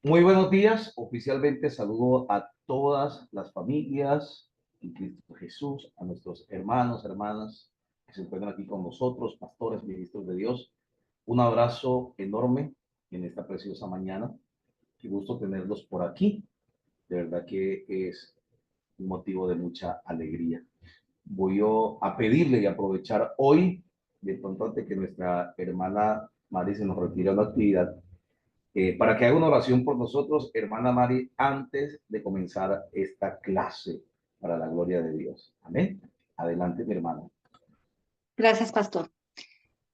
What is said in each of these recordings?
Muy buenos días. Oficialmente saludo a todas las familias en Cristo Jesús, a nuestros hermanos, hermanas que se encuentran aquí con nosotros, pastores, ministros de Dios. Un abrazo enorme en esta preciosa mañana. Qué gusto tenerlos por aquí. De verdad que es un motivo de mucha alegría. Voy yo a pedirle y aprovechar hoy, de pronto antes que nuestra hermana Mari se nos retire a una actividad, para que haga una oración por nosotros, hermana Mari, antes de comenzar esta clase para la gloria de Dios. Amén. Adelante, mi hermana. Gracias, pastor.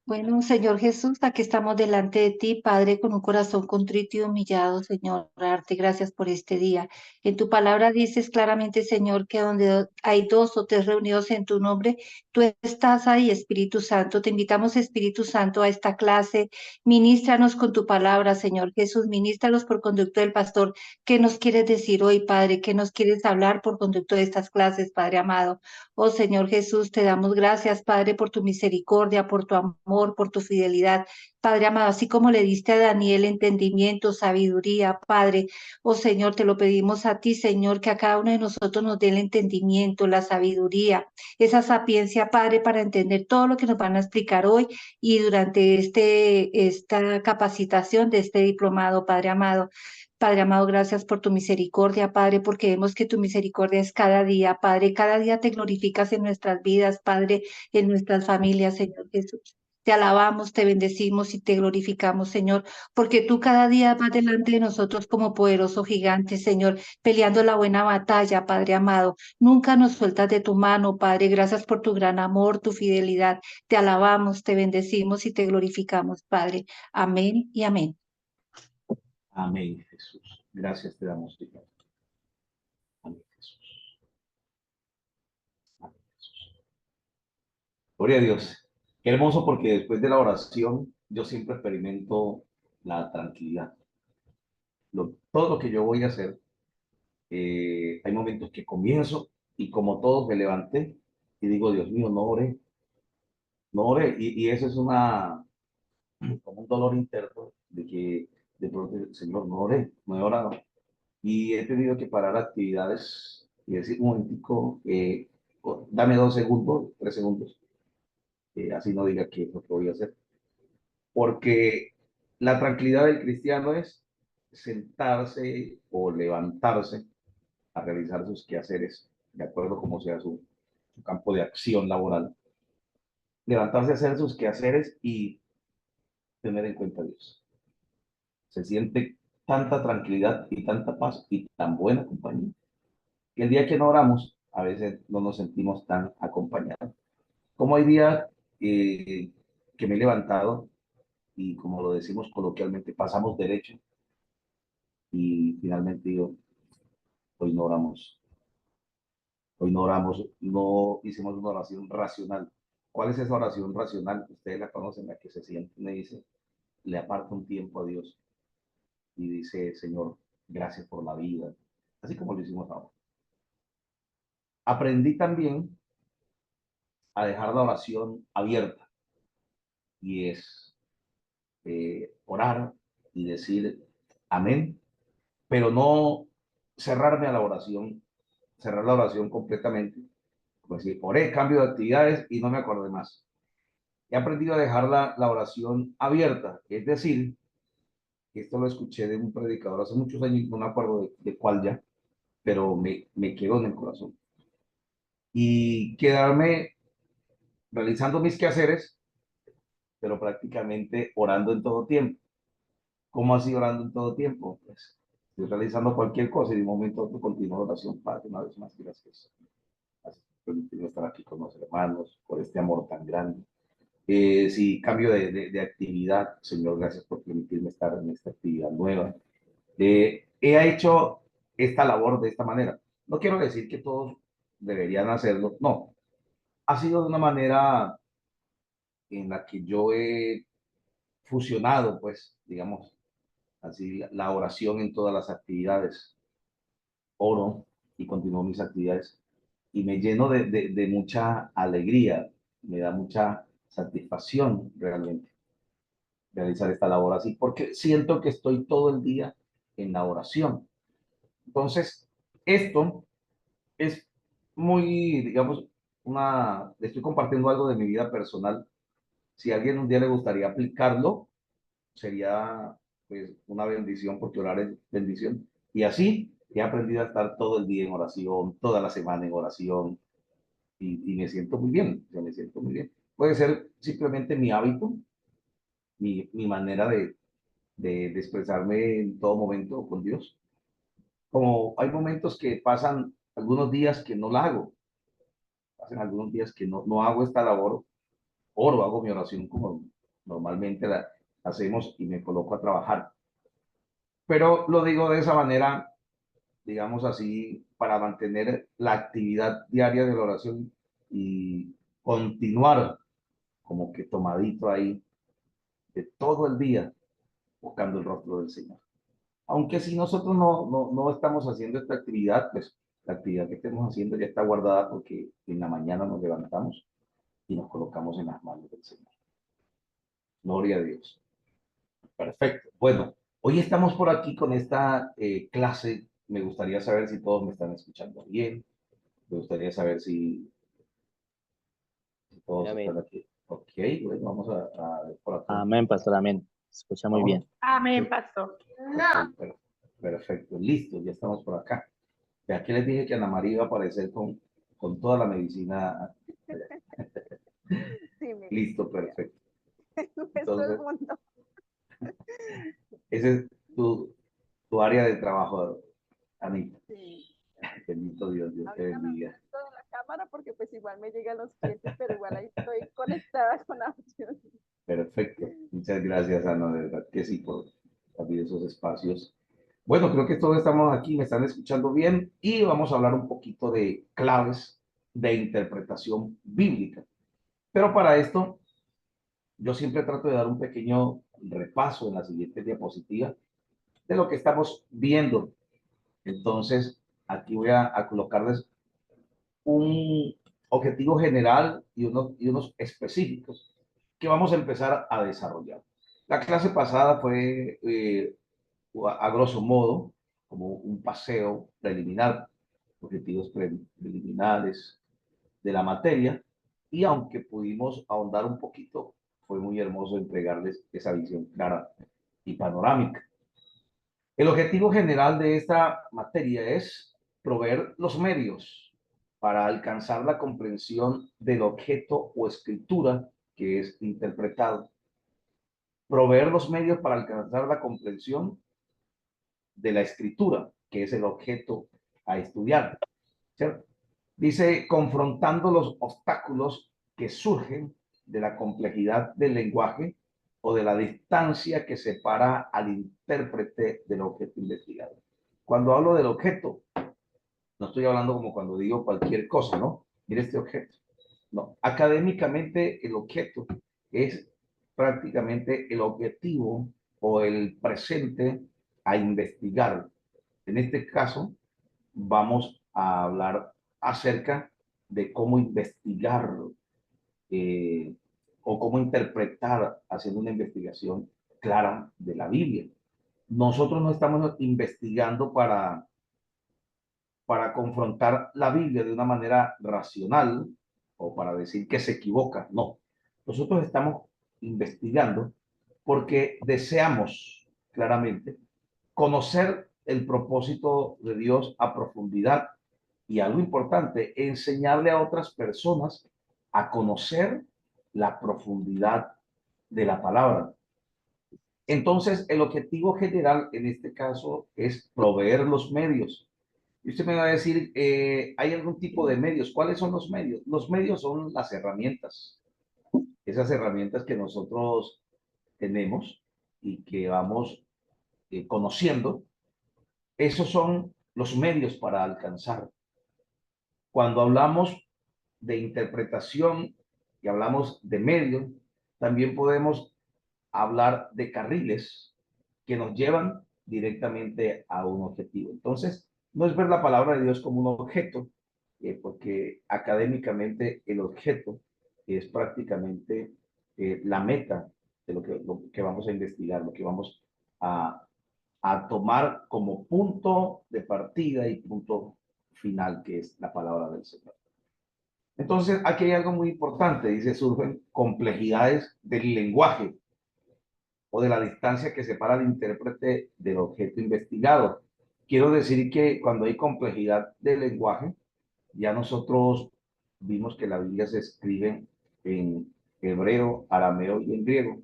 Bueno, Señor Jesús, aquí estamos delante de ti, Padre, con un corazón contrito y humillado, Señor, darte gracias por este día. En tu palabra dices claramente, Señor, que donde hay dos o tres reunidos en tu nombre, tú estás ahí, Espíritu Santo. Te invitamos, Espíritu Santo, a esta clase. Ministranos con tu palabra, Señor Jesús. Ministranos por conducto del pastor. ¿Qué nos quieres decir hoy, Padre? ¿Qué nos quieres hablar por conducto de estas clases, Padre amado? Oh Señor Jesús, te damos gracias, Padre, por tu misericordia, por tu amor, por tu fidelidad. Padre amado, así como le diste a Daniel entendimiento, sabiduría, Padre, oh Señor, te lo pedimos a ti, Señor, que a cada uno de nosotros nos dé el entendimiento, la sabiduría, esa sapiencia, Padre, para entender todo lo que nos van a explicar hoy y durante esta capacitación de este diplomado, Padre amado. Padre amado, gracias por tu misericordia, Padre, porque vemos que tu misericordia es cada día, Padre. Cada día te glorificas en nuestras vidas, Padre, en nuestras familias, Señor Jesús. Te alabamos, te bendecimos y te glorificamos, Señor, porque tú cada día vas delante de nosotros como poderoso gigante, Señor, peleando la buena batalla, Padre amado. Nunca nos sueltas de tu mano, Padre. Gracias por tu gran amor, tu fidelidad. Te alabamos, te bendecimos y te glorificamos, Padre. Amén y amén. Amén, Jesús. Gracias te damos, Señor. Amén, Jesús. Amén, Jesús. Gloria a Dios. Qué hermoso porque después de la oración yo siempre experimento la tranquilidad. Todo lo que yo voy a hacer, hay momentos que comienzo y como todos me levanté y digo, Dios mío, no oré, no oré. Y eso es como un dolor interno de que de pronto, Señor, no oré, no he orado. Y he tenido que parar actividades y decir, un momentico, dame 2 segundos, 3 segundos, así no diga qué es lo que voy a hacer. Porque la tranquilidad del cristiano es sentarse o levantarse a realizar sus quehaceres, de acuerdo como sea su campo de acción laboral, levantarse a hacer sus quehaceres y tener en cuenta a Dios. Se siente tanta tranquilidad y tanta paz y tan buena compañía que el día que no oramos, a veces no nos sentimos tan acompañados. Como hay días que me he levantado y como lo decimos coloquialmente, pasamos derecho y finalmente digo, hoy no oramos, hoy no oramos, no hicimos una oración racional. ¿Cuál es esa oración racional? Ustedes la conocen, la que se siente, me dice, le aparta un tiempo a Dios y dice, Señor, gracias por la vida, así como lo hicimos ahora. Aprendí también a dejar la oración abierta y es orar y decir amén, pero no cerrarme a la oración, cerrar la oración completamente, como decir, oré, cambio de actividades y no me acordé más. He aprendido a dejar la oración abierta, es decir, esto lo escuché de un predicador hace muchos años, no me acuerdo de cuál ya, pero me quedó en el corazón. Y quedarme realizando mis quehaceres, pero prácticamente orando en todo tiempo. ¿Cómo así orando en todo tiempo? Pues estoy realizando cualquier cosa y de un momento a otro continúo la oración, Padre, una vez más, gracias. Gracias por permitirme estar aquí con los hermanos, por este amor tan grande. Si cambio de actividad, Señor, gracias por permitirme estar en esta actividad nueva. He hecho esta labor de esta manera. No quiero decir que todos deberían hacerlo, no. Ha sido de una manera en la que yo he fusionado, pues, digamos, así la oración en todas las actividades. Oro y continúo mis actividades y me lleno de mucha alegría, me da mucha satisfacción realmente realizar esta labor así, porque siento que estoy todo el día en la oración. Entonces, esto es muy, digamos, le estoy compartiendo algo de mi vida personal. Si a alguien un día le gustaría aplicarlo, sería pues una bendición, porque orar es bendición. Y así he aprendido a estar todo el día en oración, toda la semana en oración, y me siento muy bien, me siento muy bien. Puede ser simplemente mi hábito, mi manera de expresarme en todo momento con Dios. Como hay momentos que pasan algunos días que no la hago, pasan algunos días que no hago esta labor, oro, hago mi oración como normalmente la hacemos y me coloco a trabajar. Pero lo digo de esa manera, digamos así, para mantener la actividad diaria de la oración y continuar como que tomadito ahí de todo el día buscando el rostro del Señor. Aunque si nosotros no estamos haciendo esta actividad, pues la actividad que estemos haciendo ya está guardada, porque en la mañana nos levantamos y nos colocamos en las manos del Señor. Gloria a Dios. Perfecto. Bueno, hoy estamos por aquí con esta clase. Me gustaría saber si todos me están escuchando bien. Me gustaría saber si todos Amén. están aquí. Ok, bueno, vamos a ver por acá. Amén, pastor, amén. Se escucha muy ¿Vamos? bien. Amén, pastor. Ok, perfecto, listo, ya estamos por acá. De aquí les dije que Ana María iba a aparecer con toda la medicina. Sí, mi Listo, vida. perfecto. Todo el Entonces, mundo. ese es tu área de trabajo, Anita. Sí. Bendito Dios, Dios te Ahorita me bendiga. meto en la cámara porque pues igual me llegan los clientes, pero igual ahí estoy conectada con audio. Perfecto. Muchas gracias, Ana, de verdad que sí, por abrir esos espacios. Bueno, creo que todos estamos aquí, me están escuchando bien, y vamos a hablar un poquito de claves de interpretación bíblica. Pero para esto, yo siempre trato de dar un pequeño repaso en la siguiente diapositiva de lo que estamos viendo. Entonces, aquí voy a colocarles un objetivo general y unos específicos que vamos a empezar a desarrollar. La clase pasada fue, a grosso modo, como un paseo preliminar, objetivos preliminares de la materia, y aunque pudimos ahondar un poquito, fue muy hermoso entregarles esa visión clara y panorámica. El objetivo general de esta materia es proveer los medios para alcanzar la comprensión del objeto o escritura que es interpretado. Proveer los medios para alcanzar la comprensión de la escritura, que es el objeto a estudiar, ¿cierto? Dice, confrontando los obstáculos que surgen de la complejidad del lenguaje o de la distancia que separa al intérprete del objeto investigado. Cuando hablo del objeto, no estoy hablando como cuando digo cualquier cosa, ¿no? Mira este objeto. No, académicamente el objeto es prácticamente el objetivo o el presente a investigar. En este caso, vamos a hablar acerca de cómo investigar, eh, o cómo interpretar haciendo una investigación clara de la Biblia. Nosotros no estamos investigando para confrontar la Biblia de una manera racional o para decir que se equivoca, no. Nosotros estamos investigando porque deseamos claramente conocer el propósito de Dios a profundidad, y algo importante, enseñarle a otras personas a conocer la profundidad de la palabra. Entonces, el objetivo general en este caso es proveer los medios. Y usted me va a decir, ¿hay algún tipo de medios? ¿Cuáles son los medios? Los medios son las herramientas, esas herramientas que nosotros tenemos y que vamos conociendo. Esos son los medios para alcanzar. Cuando hablamos de interpretación y hablamos de medios, también podemos hablar de carriles que nos llevan directamente a un objetivo. Entonces, no es ver la palabra de Dios como un objeto, porque académicamente el objeto es prácticamente la meta de lo que vamos a investigar, lo que vamos a a tomar como punto de partida y punto final, que es la palabra del Señor. Entonces, aquí hay algo muy importante, dice, surgen complejidades del lenguaje o de la distancia que separa al intérprete del objeto investigado. Quiero decir que cuando hay complejidad del lenguaje, ya nosotros vimos que la Biblia se escribe en hebreo, arameo y en griego,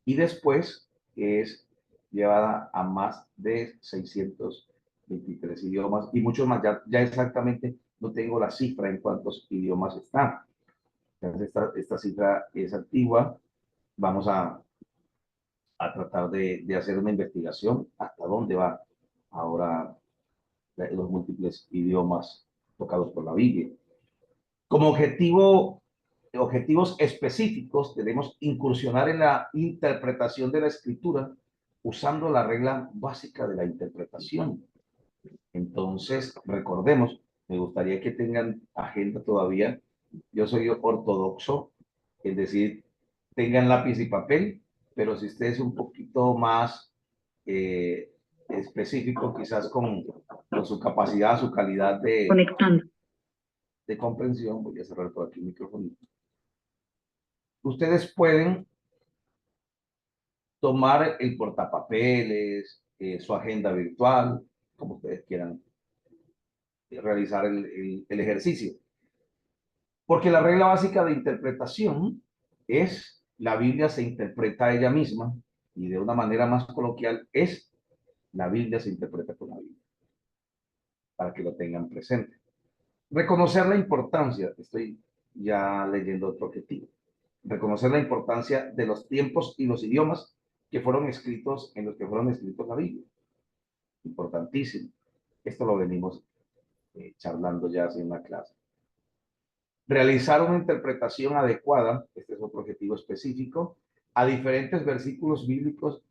y después es llevada a más de 623 idiomas y muchos más. Ya exactamente no tengo la cifra en cuántos idiomas están. Entonces, esta cifra es antigua. Vamos tratar de hacer una investigación hasta dónde va ahora los múltiples idiomas tocados por la Biblia. Como objetivos específicos, debemos incursionar en la interpretación de la escritura usando la regla básica de la interpretación. Entonces, recordemos, me gustaría que tengan agenda todavía. Yo soy ortodoxo, es decir, tengan lápiz y papel, pero si usted es un poquito más específico, quizás con su capacidad, su calidad Conectando. de comprensión, voy a cerrar por aquí el micrófono. Ustedes pueden tomar el portapapeles, su agenda virtual, como ustedes quieran realizar el ejercicio. Porque la regla básica de interpretación es la Biblia se interpreta a ella misma y de una manera más coloquial es la Biblia se interpreta con la Biblia, para que lo tengan presente. Reconocer la importancia, estoy ya leyendo otro objetivo, reconocer la importancia de los tiempos y los idiomas que fueron escritos en los que fueron escritos la Biblia. Importantísimo. Esto lo venimos charlando ya hace una clase. Realizar una interpretación adecuada, este es otro objetivo específico, a diferentes versículos bíblicos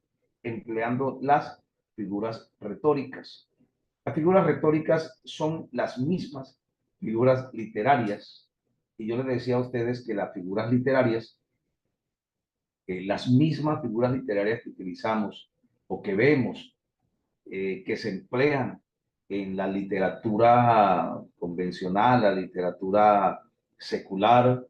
empleando las figuras retóricas. Las figuras retóricas son las mismas figuras literarias. Y yo les decía a ustedes que las figuras literarias, las mismas figuras literarias que utilizamos o que vemos, que se emplean en la literatura convencional, la literatura secular,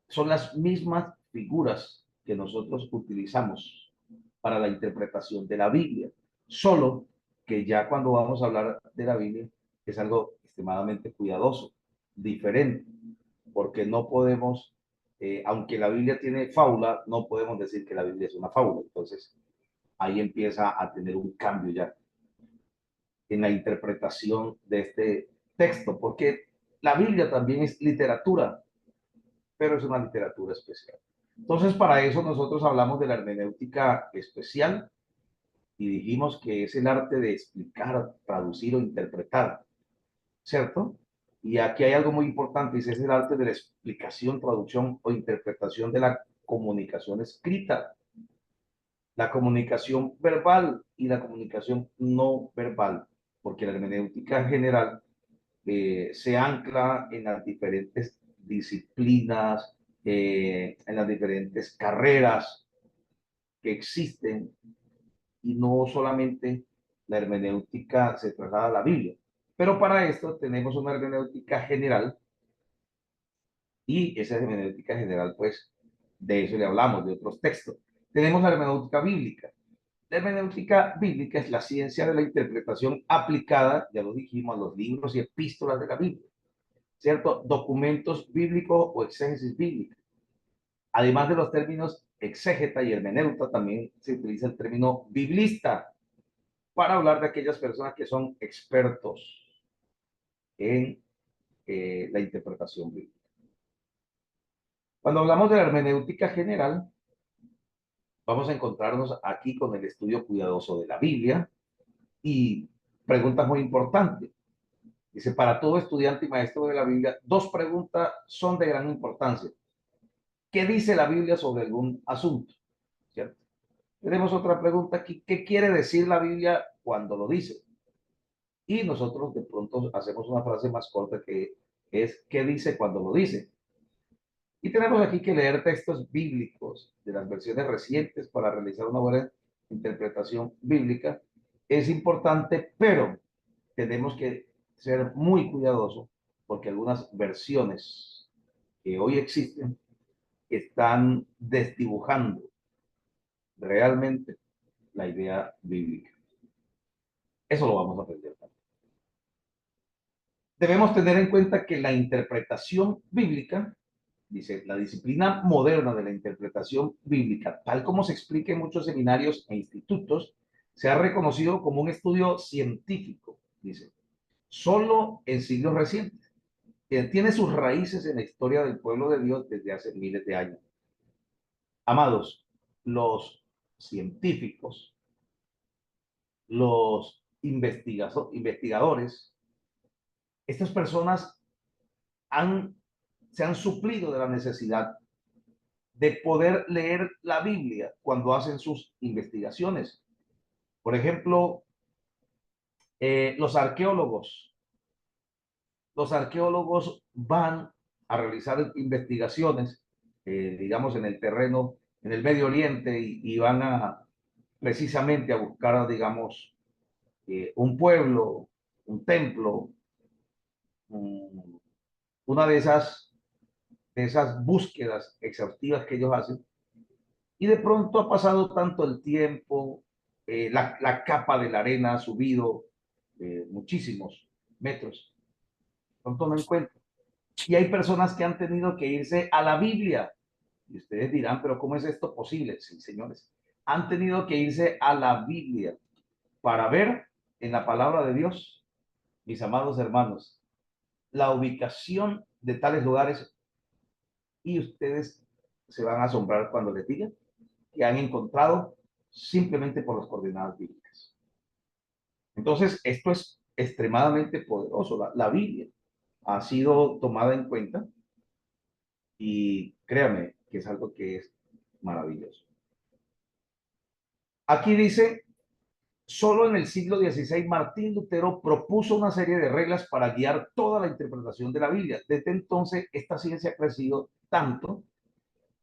son las mismas figuras que nosotros utilizamos para la interpretación de la Biblia. Solo que ya cuando vamos a hablar de la Biblia es algo extremadamente cuidadoso, diferente, porque no podemos, aunque la Biblia tiene fábula, no podemos decir que la Biblia es una fábula. Entonces, ahí empieza a tener un cambio ya en la interpretación de este texto, porque la Biblia también es literatura, pero es una literatura especial. Entonces, para eso nosotros hablamos de la hermenéutica especial y dijimos que es el arte de explicar, traducir o interpretar, ¿cierto? Y aquí hay algo muy importante, es el arte de la explicación, traducción o interpretación de la comunicación escrita, la comunicación verbal y la comunicación no verbal, porque la hermenéutica en general se ancla en las diferentes disciplinas, en las diferentes carreras que existen y no solamente la hermenéutica se traslada a la Biblia. Pero para esto tenemos una hermenéutica general y esa hermenéutica general, pues, de eso le hablamos, de otros textos. Tenemos la hermenéutica bíblica. La hermenéutica bíblica es la ciencia de la interpretación aplicada, ya lo dijimos, a los libros y epístolas de la Biblia, ¿cierto? Documentos bíblicos o exégesis bíblica. Además de los términos exégeta y hermeneuta, también se utiliza el término biblista para hablar de aquellas personas que son expertos en la interpretación bíblica. Cuando hablamos de la hermenéutica general, vamos a encontrarnos aquí con el estudio cuidadoso de la Biblia y preguntas muy importantes. Dice, para todo estudiante y maestro de la Biblia, dos preguntas son de gran importancia. ¿Qué dice la Biblia sobre algún asunto? ¿Cierto? Tenemos otra pregunta aquí. ¿Qué quiere decir la Biblia cuando lo dice? Y nosotros de pronto hacemos una frase más corta que es ¿qué dice cuando lo dice? Y tenemos aquí que leer textos bíblicos de las versiones recientes para realizar una buena interpretación bíblica es importante, pero tenemos que ser muy cuidadosos porque algunas versiones que hoy existen están desdibujando realmente la idea bíblica. Eso lo vamos a aprender también. Debemos tener en cuenta que la interpretación bíblica, dice, la disciplina moderna de la interpretación bíblica, tal como se explica en muchos seminarios e institutos, se ha reconocido como un estudio científico, dice, solo en siglos recientes. Tiene sus raíces en la historia del pueblo de Dios desde hace miles de años. Amados, los científicos, los investigadores, estas personas se han suplido de la necesidad de poder leer la Biblia cuando hacen sus investigaciones. Por ejemplo, los arqueólogos van a realizar investigaciones, digamos, en el terreno, en el Medio Oriente, y van precisamente a buscar, digamos, un pueblo, un templo, una de esas búsquedas exhaustivas que ellos hacen, y de pronto ha pasado tanto el tiempo, la capa de la arena ha subido muchísimos metros, pronto no encuentro. Y hay personas que han tenido que irse a la Biblia. Y ustedes dirán, pero ¿cómo es esto posible? Sí, señores. Han tenido que irse a la Biblia para ver en la palabra de Dios, mis amados hermanos, la ubicación de tales lugares, y ustedes se van a asombrar cuando les digan que han encontrado simplemente por las coordenadas bíblicas. Entonces, esto es extremadamente poderoso. La Biblia ha sido tomada en cuenta y créame que es algo que es maravilloso. Aquí dice, solo en el siglo XVI Martín Lutero propuso una serie de reglas para guiar toda la interpretación de la Biblia. Desde entonces, esta ciencia ha crecido tanto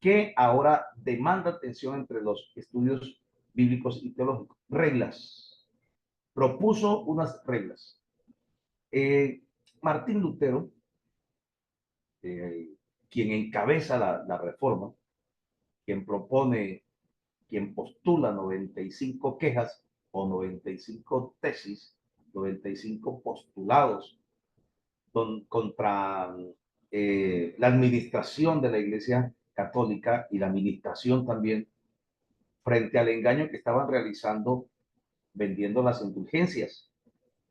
que ahora demanda atención entre los estudios bíblicos y teológicos. Reglas. Propuso unas reglas. Martín Lutero, quien encabeza la reforma, quien propone, quien postula 95 quejas o 95 tesis, 95 postulados contra la administración de la Iglesia Católica y la administración también frente al engaño que estaban realizando vendiendo las indulgencias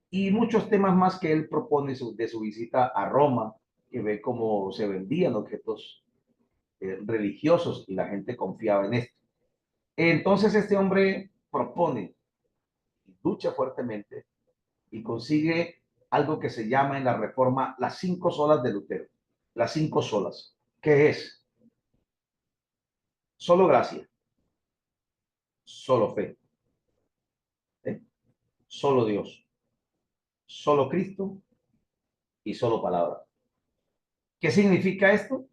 y muchos temas más que él propone de su visita a Roma, que ve cómo se vendían objetos religiosos y la gente confiaba en esto. Entonces este hombre propone, lucha fuertemente y consigue algo que se llama en la Reforma las 5 solas de Lutero. Las 5 solas. ¿Qué es? Solo gracia, solo fe, ¿eh? Solo Dios, solo Cristo y solo palabra. ¿Qué significa esto?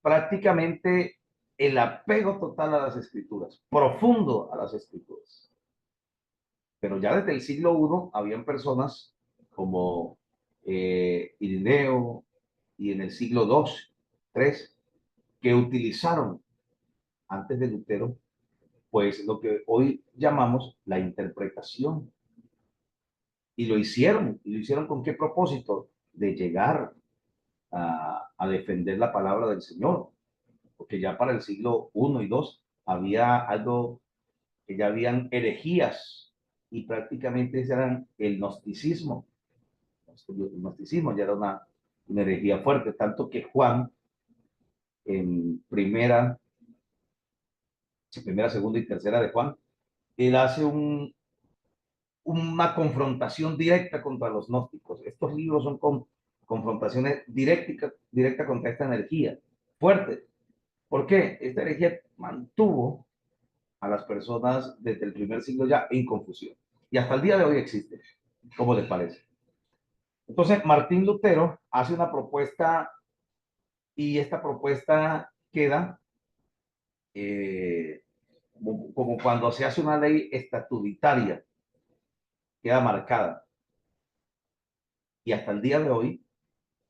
Prácticamente el apego total a las escrituras, profundo a las escrituras. Pero ya desde el siglo I habían personas como Irineo y en el siglo II, III, que utilizaron antes de Lutero, pues lo que hoy llamamos la interpretación. Y lo hicieron. ¿Y lo hicieron con qué propósito? De llegar a defender la palabra del Señor. Porque ya para el siglo I y II había algo que ya habían herejías y prácticamente eran el gnosticismo. El gnosticismo ya era una herejía fuerte, tanto que Juan en primera, segunda y tercera de Juan, él hace una confrontación directa contra los gnósticos. Estos libros son confrontaciones directas contra esta energía fuerte. ¿Por qué? Esta herejía mantuvo a las personas desde el primer siglo ya en confusión. Y hasta el día de hoy existe. ¿Cómo les parece? Entonces, Martín Lutero hace una propuesta y esta propuesta queda como cuando se hace una ley estatutaria queda marcada. Y hasta el día de hoy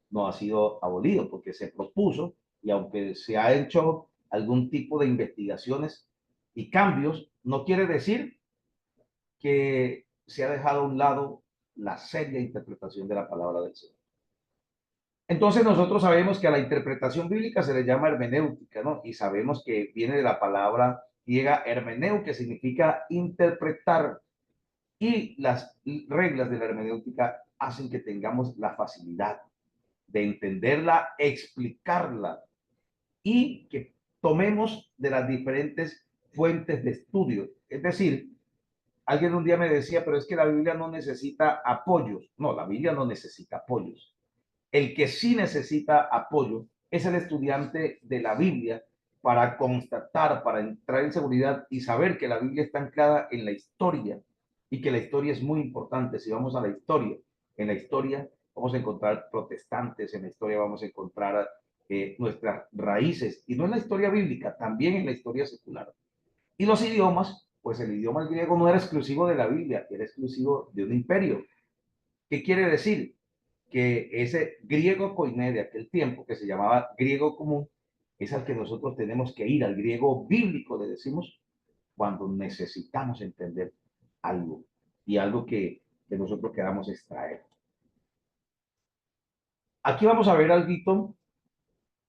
no ha sido abolido porque se propuso, y aunque se ha hecho algún tipo de investigaciones y cambios, no quiere decir que se ha dejado a un lado la seria interpretación de la palabra del Señor. Entonces nosotros sabemos que a la interpretación bíblica se le llama hermenéutica, ¿no? Y sabemos que viene de la palabra griega hermeneu, que significa interpretar. Y las reglas de la hermenéutica hacen que tengamos la facilidad de entenderla, explicarla y que tomemos de las diferentes fuentes de estudio. Es decir, alguien un día me decía, pero es que la Biblia no necesita apoyos. No, la Biblia no necesita apoyos. El que sí necesita apoyo es el estudiante de la Biblia para constatar, para entrar en seguridad y saber que la Biblia está anclada en la historia y que la historia es muy importante. Si vamos a la historia, en la historia vamos a encontrar protestantes, en la historia vamos a encontrar nuestras raíces, y no en la historia bíblica, también en la historia secular. Y los idiomas, pues el idioma griego no era exclusivo de la Biblia, era exclusivo de un imperio. ¿Qué quiere decir? Que ese griego koiné de aquel tiempo, que se llamaba griego común, es al que nosotros tenemos que ir, al griego bíblico, le decimos, cuando necesitamos entender algo, y algo que nosotros queramos extraer. Aquí vamos a ver algo,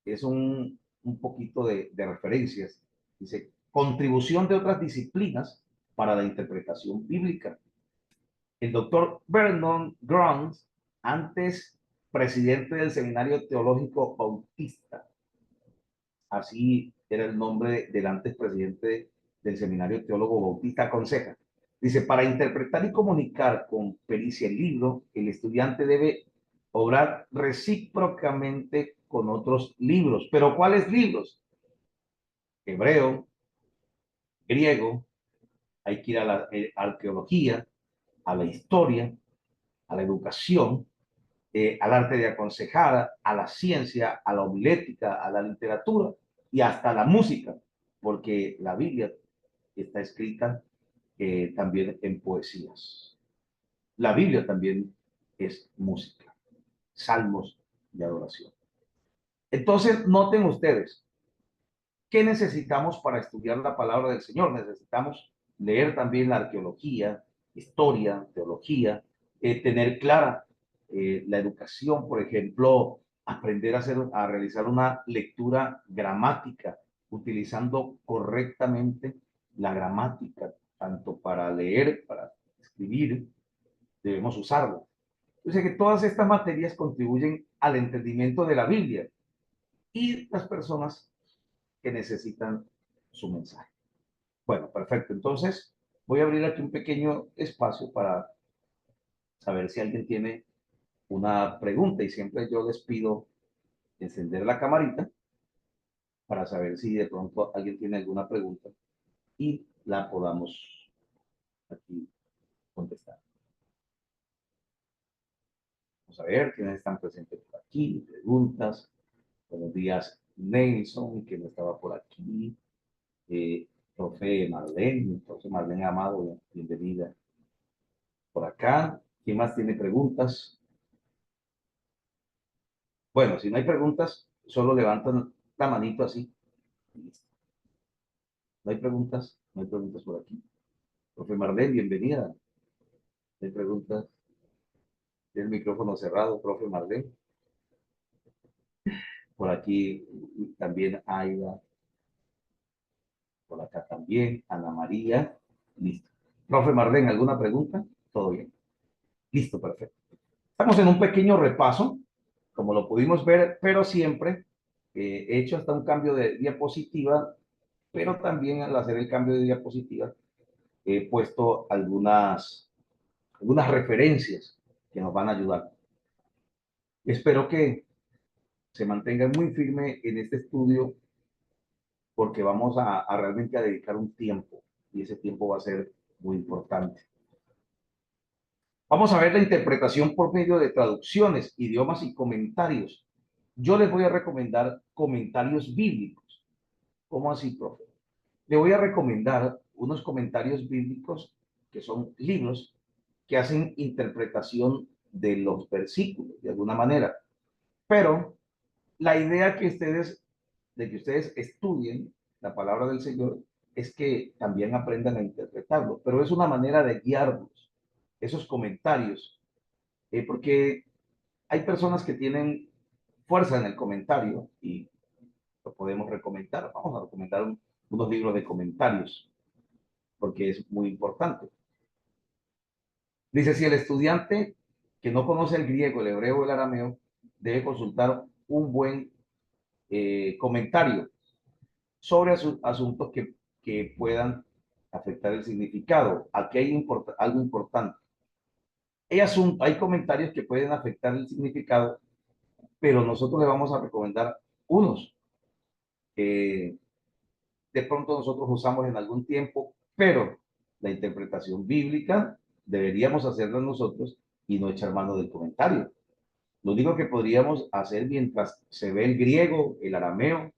es un poquito de referencias. Dice, contribución de otras disciplinas para la interpretación bíblica. El doctor Vernon Grant, antes presidente del Seminario Teológico Bautista, así era el nombre del antes presidente del Seminario Teólogo Bautista, aconseja, dice, para interpretar y comunicar con pericia el libro, el estudiante debe obrar recíprocamente con otros libros. ¿Pero cuáles libros? Hebreo, griego, hay que ir a la arqueología, a la historia, a la educación, al arte de aconsejar, a la ciencia, a la homilética, a la literatura y hasta la música, porque la Biblia está escrita también en poesías. La Biblia también es música, salmos de adoración. Entonces, noten ustedes, ¿qué necesitamos para estudiar la palabra del Señor? Necesitamos leer también la arqueología, historia, teología, tener clara la educación, por ejemplo, aprender a realizar una lectura gramática, utilizando correctamente la gramática, tanto para leer, para escribir, debemos usarla. Yo sé que todas estas materias contribuyen al entendimiento de la Biblia y las personas que necesitan su mensaje. Bueno, perfecto. Entonces, voy a abrir aquí un pequeño espacio para saber si alguien tiene una pregunta, y siempre yo les pido encender la camarita para saber si de pronto alguien tiene alguna pregunta y la podamos aquí contestar. Vamos a ver quiénes están presentes por aquí, preguntas. Buenos días, Nelson, que no estaba por aquí. Profe Marlene Amado, bienvenida por acá. ¿Quién más tiene preguntas? Bueno, si no hay preguntas, solo levantan la manito así. No hay preguntas, no hay preguntas por aquí. Profe Marlene, bienvenida. No hay preguntas. Tiene el micrófono cerrado, profe Marlene. Por aquí también Aida. Por acá también, Ana María. Listo. Profe Marlene, ¿alguna pregunta? Todo bien. Listo, perfecto. Estamos en un pequeño repaso, como lo pudimos ver, pero siempre he hecho hasta un cambio de diapositiva, pero también al hacer el cambio de diapositiva he puesto algunas referencias que nos van a ayudar. Espero que se mantengan muy firme en este estudio, porque vamos a realmente a dedicar un tiempo, y ese tiempo va a ser muy importante. Vamos a ver la interpretación por medio de traducciones, idiomas y comentarios. Yo les voy a recomendar comentarios bíblicos. ¿Cómo así, profe? Le voy a recomendar unos comentarios bíblicos que son libros que hacen interpretación de los versículos, de alguna manera. Pero la idea de que ustedes estudien la palabra del Señor es que también aprendan a interpretarlo, pero es una manera de guiarlos, esos comentarios, porque hay personas que tienen fuerza en el comentario y lo podemos recomendar. Vamos a recomendar unos libros de comentarios, porque es muy importante. Dice, si el estudiante que no conoce el griego, el hebreo o el arameo, debe consultar un buen comentario sobre asuntos que puedan afectar el significado. Aquí hay algo importante. Hay comentarios que pueden afectar el significado, pero nosotros le vamos a recomendar unos que de pronto nosotros usamos en algún tiempo, pero la interpretación bíblica deberíamos hacerla nosotros y no echar mano del comentario. Lo único que podríamos hacer mientras se ve el griego, el arameo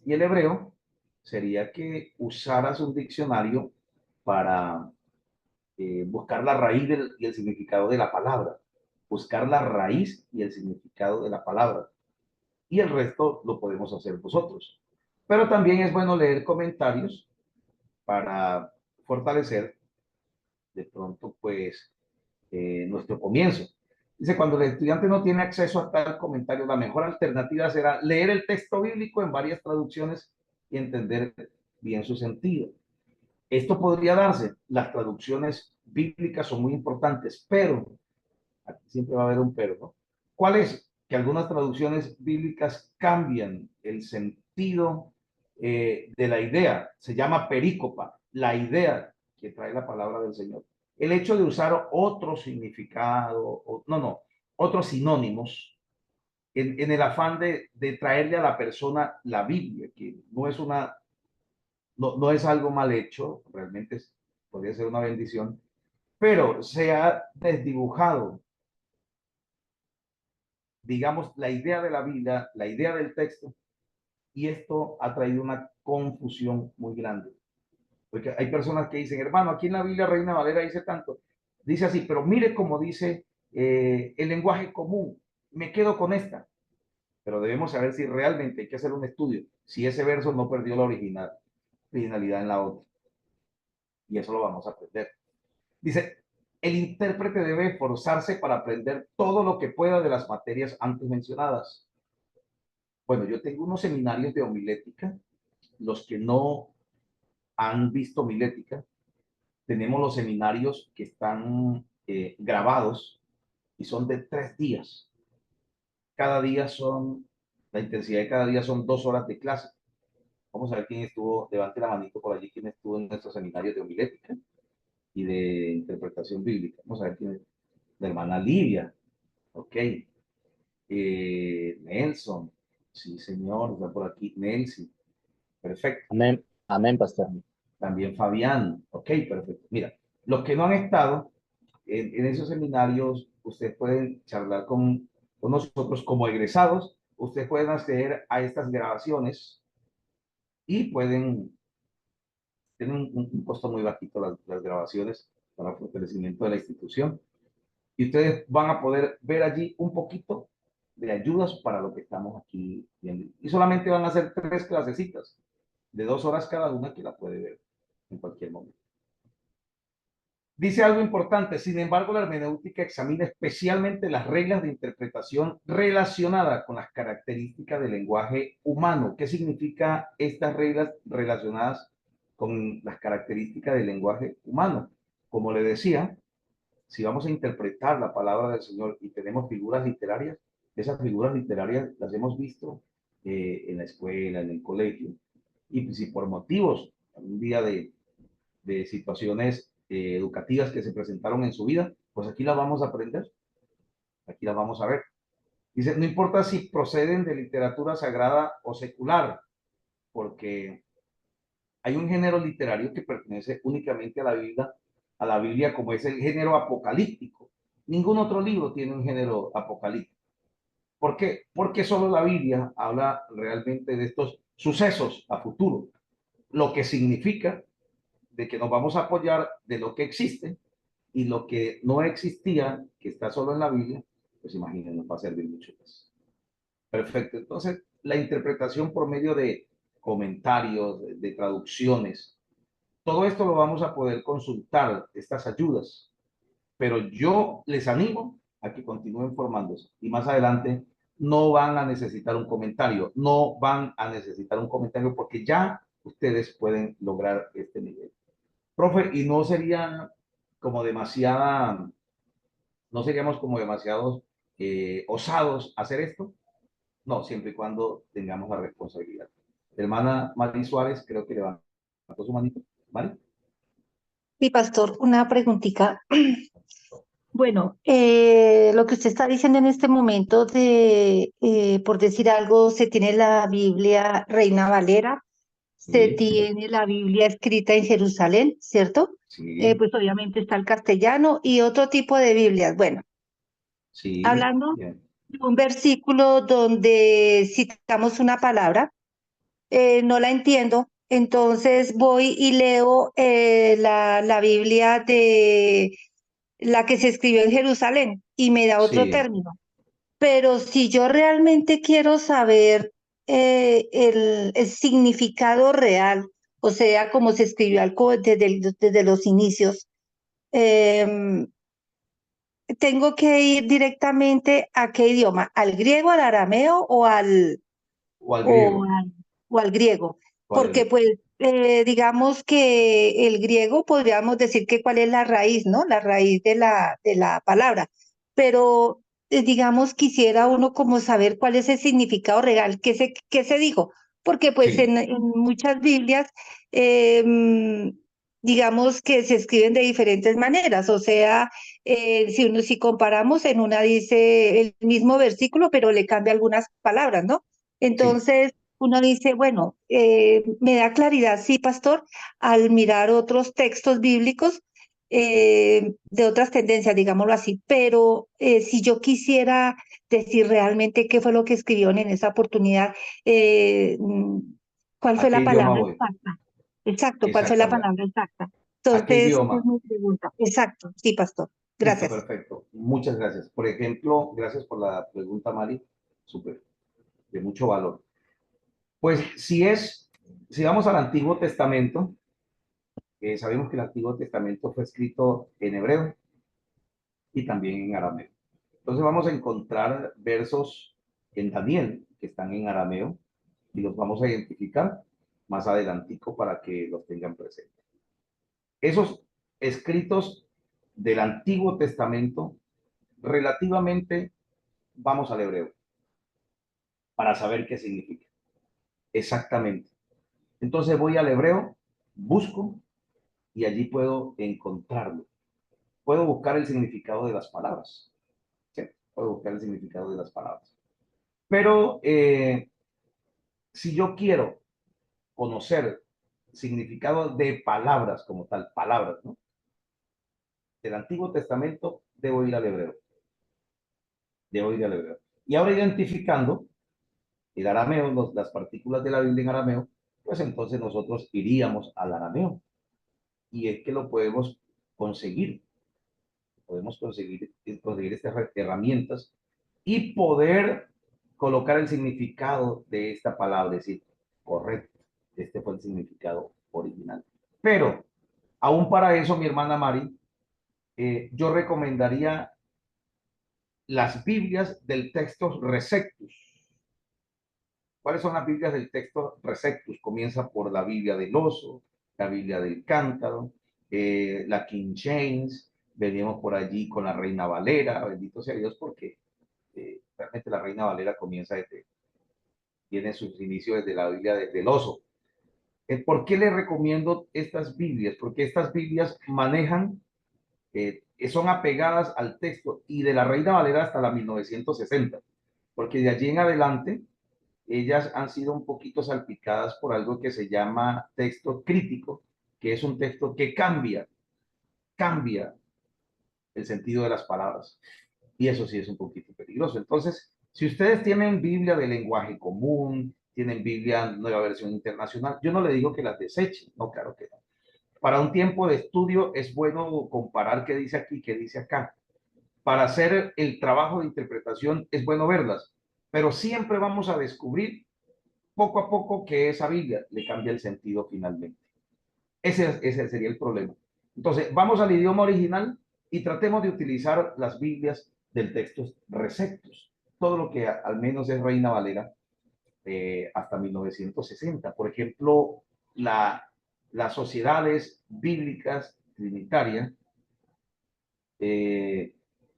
y el hebreo sería que usaras un diccionario para buscar la raíz y el significado de la palabra. Buscar la raíz y el significado de la palabra. Y el resto lo podemos hacer nosotros. Pero también es bueno leer comentarios para fortalecer de pronto pues nuestro comienzo. Dice, cuando el estudiante no tiene acceso a tal comentario, la mejor alternativa será leer el texto bíblico en varias traducciones y entender bien su sentido. Esto podría darse, las traducciones bíblicas son muy importantes, pero, aquí siempre va a haber un pero, ¿no? ¿Cuál es? Que algunas traducciones bíblicas cambian el sentido de la idea, se llama perícopa, la idea que trae la palabra del Señor. El hecho de usar otro significado, otros sinónimos, en el afán de traerle a la persona la Biblia, que no es algo mal hecho, realmente podría ser una bendición, pero se ha desdibujado, digamos, la idea de la Biblia, la idea del texto, y esto ha traído una confusión muy grande. Porque hay personas que dicen, hermano, aquí en la Biblia Reina Valera dice tanto, dice así, pero mire cómo dice el lenguaje común, me quedo con esta. Pero debemos saber si realmente hay que hacer un estudio, si ese verso no perdió la originalidad en la otra. Y eso lo vamos a aprender. Dice, el intérprete debe esforzarse para aprender todo lo que pueda de las materias antes mencionadas. Bueno, yo tengo unos seminarios de homilética. Los que no han visto homilética, tenemos los seminarios que están grabados y son de 3 días. La intensidad de cada día son 2 horas de clase. Vamos a ver quién estuvo, levante la manito por allí, quién estuvo en nuestros seminarios de homilética y de interpretación bíblica. Vamos a ver quién es. La hermana Livia, ok. Nelson, sí señor, está por aquí. Nelson, perfecto. Amén, amén, pastor. También Fabián, ok, perfecto. Mira, los que no han estado en esos seminarios, ustedes pueden charlar con nosotros como egresados, ustedes pueden acceder a estas grabaciones y pueden tener un costo muy bajito las grabaciones para el fortalecimiento de la institución. Y ustedes van a poder ver allí un poquito de ayudas para lo que estamos aquí viendo. Y solamente van a ser 3 clasecitas de 2 horas cada una que la puede ver en cualquier momento. Dice algo importante, sin embargo, la hermenéutica examina especialmente las reglas de interpretación relacionadas con las características del lenguaje humano. ¿Qué significa estas reglas relacionadas con las características del lenguaje humano? Como le decía, si vamos a interpretar la palabra del Señor y tenemos figuras literarias, esas figuras literarias las hemos visto en la escuela, en el colegio, y si por motivos, un día de situaciones educativas que se presentaron en su vida, pues aquí las vamos a aprender, aquí las vamos a ver. Dice, no importa si proceden de literatura sagrada o secular, porque hay un género literario que pertenece únicamente a la Biblia como es el género apocalíptico. Ningún otro libro tiene un género apocalíptico. ¿Por qué? Porque solo la Biblia habla realmente de estos sucesos a futuro, lo que significa de que nos vamos a apoyar de lo que existe y lo que no existía, que está solo en la Biblia, pues imagínense, nos va a servir mucho más. Perfecto. Entonces, la interpretación por medio de comentarios, de traducciones, todo esto lo vamos a poder consultar, estas ayudas, pero yo les animo a que continúen formándose y más adelante no van a necesitar un comentario, no van a necesitar un comentario porque ya ustedes pueden lograr este nivel. Profe, ¿y no sería como demasiada, no seríamos como demasiados osados hacer esto? No, siempre y cuando tengamos la responsabilidad. Hermana Mari Suárez, creo que levantó su manito. ¿Vale? Sí, pastor, una preguntita. Bueno, lo que usted está diciendo en este momento de, por decir algo, se tiene la Biblia Reina Valera, se Sí, tiene la Biblia escrita en Jerusalén, ¿cierto? sí, Pues obviamente está el castellano y otro tipo de Biblias. Bueno, sí. hablando Bien. de un versículo donde citamos una palabra, no la entiendo, entonces voy y leo la Biblia de la que se escribió en Jerusalén y me da otro Sí, término. Pero si yo realmente quiero saber el significado real, o sea, cómo se escribió desde los inicios, em, tengo que ir directamente a qué idioma, al griego, al arameo o al o griego, al, o al griego, o al porque griego. pues digamos que el griego podríamos decir que cuál es la raíz, ¿no? La raíz de la palabra, pero digamos quisiera uno como saber cuál es el significado real, qué se dijo, porque pues Sí, en muchas Biblias digamos que se escriben de diferentes maneras, o sea, si comparamos en una dice el mismo versículo, pero le cambia algunas palabras, ¿no? sí. Entonces, uno dice, bueno, me da claridad, sí, pastor, al mirar otros textos bíblicos de otras tendencias, digámoslo así, pero si yo quisiera decir realmente qué fue lo que escribieron en esa oportunidad, ¿cuál ¿A fue qué la idioma palabra voy? exacta? Exacto, ¿cuál fue la Exactamente. palabra exacta? ¿A qué Entonces, es idioma? mi pregunta. Exacto, sí, pastor. Listo, Gracias. perfecto. Muchas gracias. Por ejemplo, gracias por la pregunta, Mari. Súper, de mucho valor. Pues si vamos al Antiguo Testamento, sabemos que el Antiguo Testamento fue escrito en hebreo y también en arameo. Entonces vamos a encontrar versos en Daniel que están en arameo y los vamos a identificar más adelantico para que los tengan presentes. Esos escritos del Antiguo Testamento, relativamente vamos al hebreo para saber qué significa. Exactamente. Entonces voy al hebreo, busco y allí puedo encontrarlo. Puedo buscar el significado de las palabras. ¿Sí? Puedo buscar el significado de las palabras. Pero si yo quiero conocer significado de palabras como tal, palabras, ¿no? Del Antiguo Testamento, debo ir al hebreo. Debo ir al hebreo. Y ahora identificando el arameo, las partículas de la Biblia en arameo, pues entonces nosotros iríamos al arameo. Y es que lo podemos conseguir estas herramientas y poder colocar el significado de esta palabra, es decir, correcto, este fue el significado original. Pero, aún para eso, mi hermana Mari, yo recomendaría las Biblias del texto Receptus. ¿Cuáles son las Biblias del texto Receptus? Comienza por la Biblia del oso, la Biblia del cántaro, la King James, venimos por allí con la Reina Valera, bendito sea Dios, porque realmente la Reina Valera tiene sus inicios desde la Biblia del oso. ¿Por qué le recomiendo estas Biblias? Porque estas Biblias manejan, son apegadas al texto y de la Reina Valera hasta la 1960, porque de allí en adelante ellas han sido un poquito salpicadas por algo que se llama texto crítico, que es un texto que cambia el sentido de las palabras. Y eso sí es un poquito peligroso. Entonces, si ustedes tienen Biblia de lenguaje común, tienen Biblia nueva versión internacional, yo no le digo que las desechen, no, claro que no. Para un tiempo de estudio es bueno comparar qué dice aquí, qué dice acá. Para hacer el trabajo de interpretación es bueno verlas, pero siempre vamos a descubrir poco a poco que esa Biblia le cambia el sentido finalmente. Ese sería el problema. Entonces, vamos al idioma original y tratemos de utilizar las Biblias del texto receptos, todo lo que al menos es Reina Valera hasta 1960. Por ejemplo, las sociedades bíblicas trinitarias,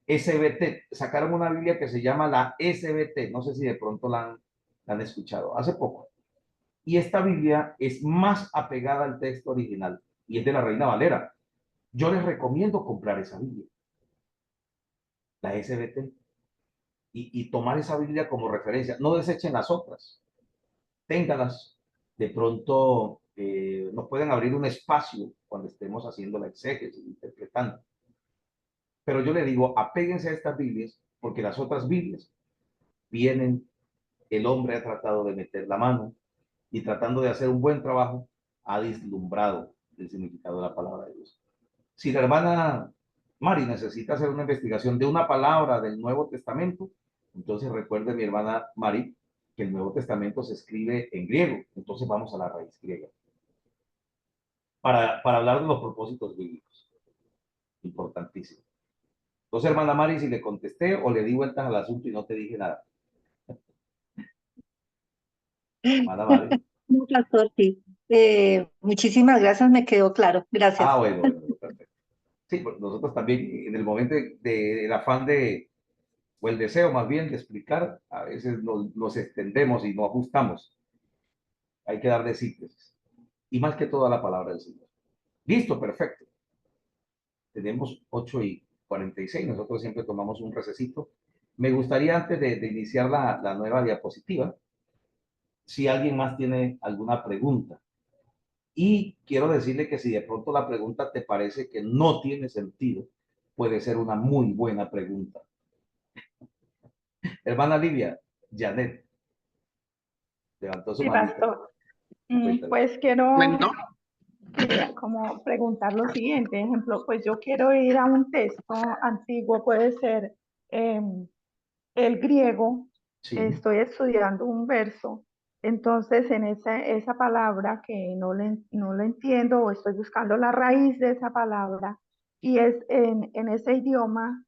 SBT, sacaron una Biblia que se llama la SBT, no sé si de pronto la han escuchado, hace poco. Y esta Biblia es más apegada al texto original y es de la Reina Valera. Yo les recomiendo comprar esa Biblia, la SBT, y tomar esa Biblia como referencia. No desechen las otras, téngalas. De pronto nos pueden abrir un espacio cuando estemos haciendo la exégesis, interpretando. Pero yo le digo, apéguense a estas Biblias, porque las otras Biblias vienen, el hombre ha tratado de meter la mano y tratando de hacer un buen trabajo, ha deslumbrado el significado de la palabra de Dios. Si la hermana Mari necesita hacer una investigación de una palabra del Nuevo Testamento, entonces recuerde, mi hermana Mari, que el Nuevo Testamento se escribe en griego. Entonces vamos a la raíz griega. Para hablar de los propósitos bíblicos. Importantísimo. Entonces, hermana Mari, si le contesté o le di vueltas al asunto y no te dije nada. Hermana Mari. No, pastor, sí. Muchísimas gracias, me quedó claro. Gracias. Bueno, perfecto. Sí, pues nosotros también en el momento del afán o el deseo más bien de explicar, a veces nos extendemos y no ajustamos. Hay que darle síntesis. Y más que toda la palabra del Señor. Listo, perfecto. Tenemos 8:46. Nosotros siempre tomamos un recesito. Me gustaría antes de iniciar la nueva diapositiva, si alguien más tiene alguna pregunta. Y quiero decirle que si de pronto la pregunta te parece que no tiene sentido, puede ser una muy buena pregunta. Hermana Livia, Janet, levantó su Sí, manita. pastor. Cuéntame. Pues quería como preguntar lo siguiente, ejemplo, pues yo quiero ir a un texto antiguo, puede ser el griego, Sí. estoy estudiando un verso, entonces en esa palabra que no le entiendo o estoy buscando la raíz de esa palabra y es en ese idioma,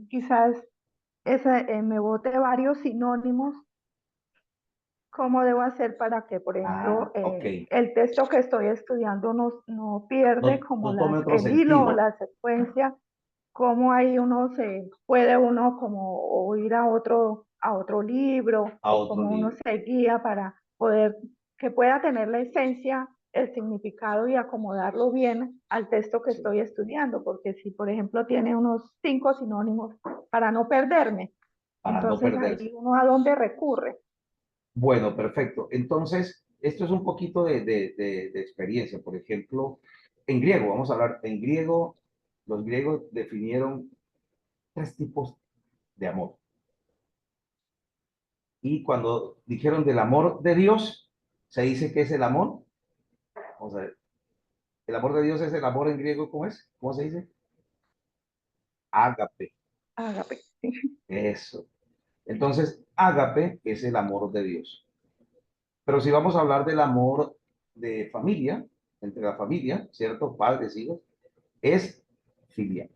quizás me bote varios sinónimos. ¿Cómo debo hacer para que, por ejemplo, Ok. el texto que estoy estudiando no pierde como No tome otro el hilo o sentido. la secuencia? ¿Cómo ahí puede uno como o ir a otro libro A o otro cómo uno libro. se guía para poder que pueda tener la esencia, el significado y acomodarlo bien al texto que Sí. estoy estudiando? Porque si, por ejemplo, tiene unos 5 sinónimos para no perderme, Para no entonces perderse. ahí uno a dónde recurre. Bueno, perfecto. Entonces, esto es un poquito de experiencia. Por ejemplo, en griego, vamos a hablar, en griego, los griegos definieron 3 tipos de amor. Y cuando dijeron del amor de Dios, se dice que es el amor. Vamos a ver. El amor de Dios es el amor en griego, ¿cómo es? ¿Cómo se dice? Ágape. Ágape. Eso. Entonces, ágape es el amor de Dios. Pero si vamos a hablar del amor de familia, entre la familia, ¿cierto? Padres, hijos, es filial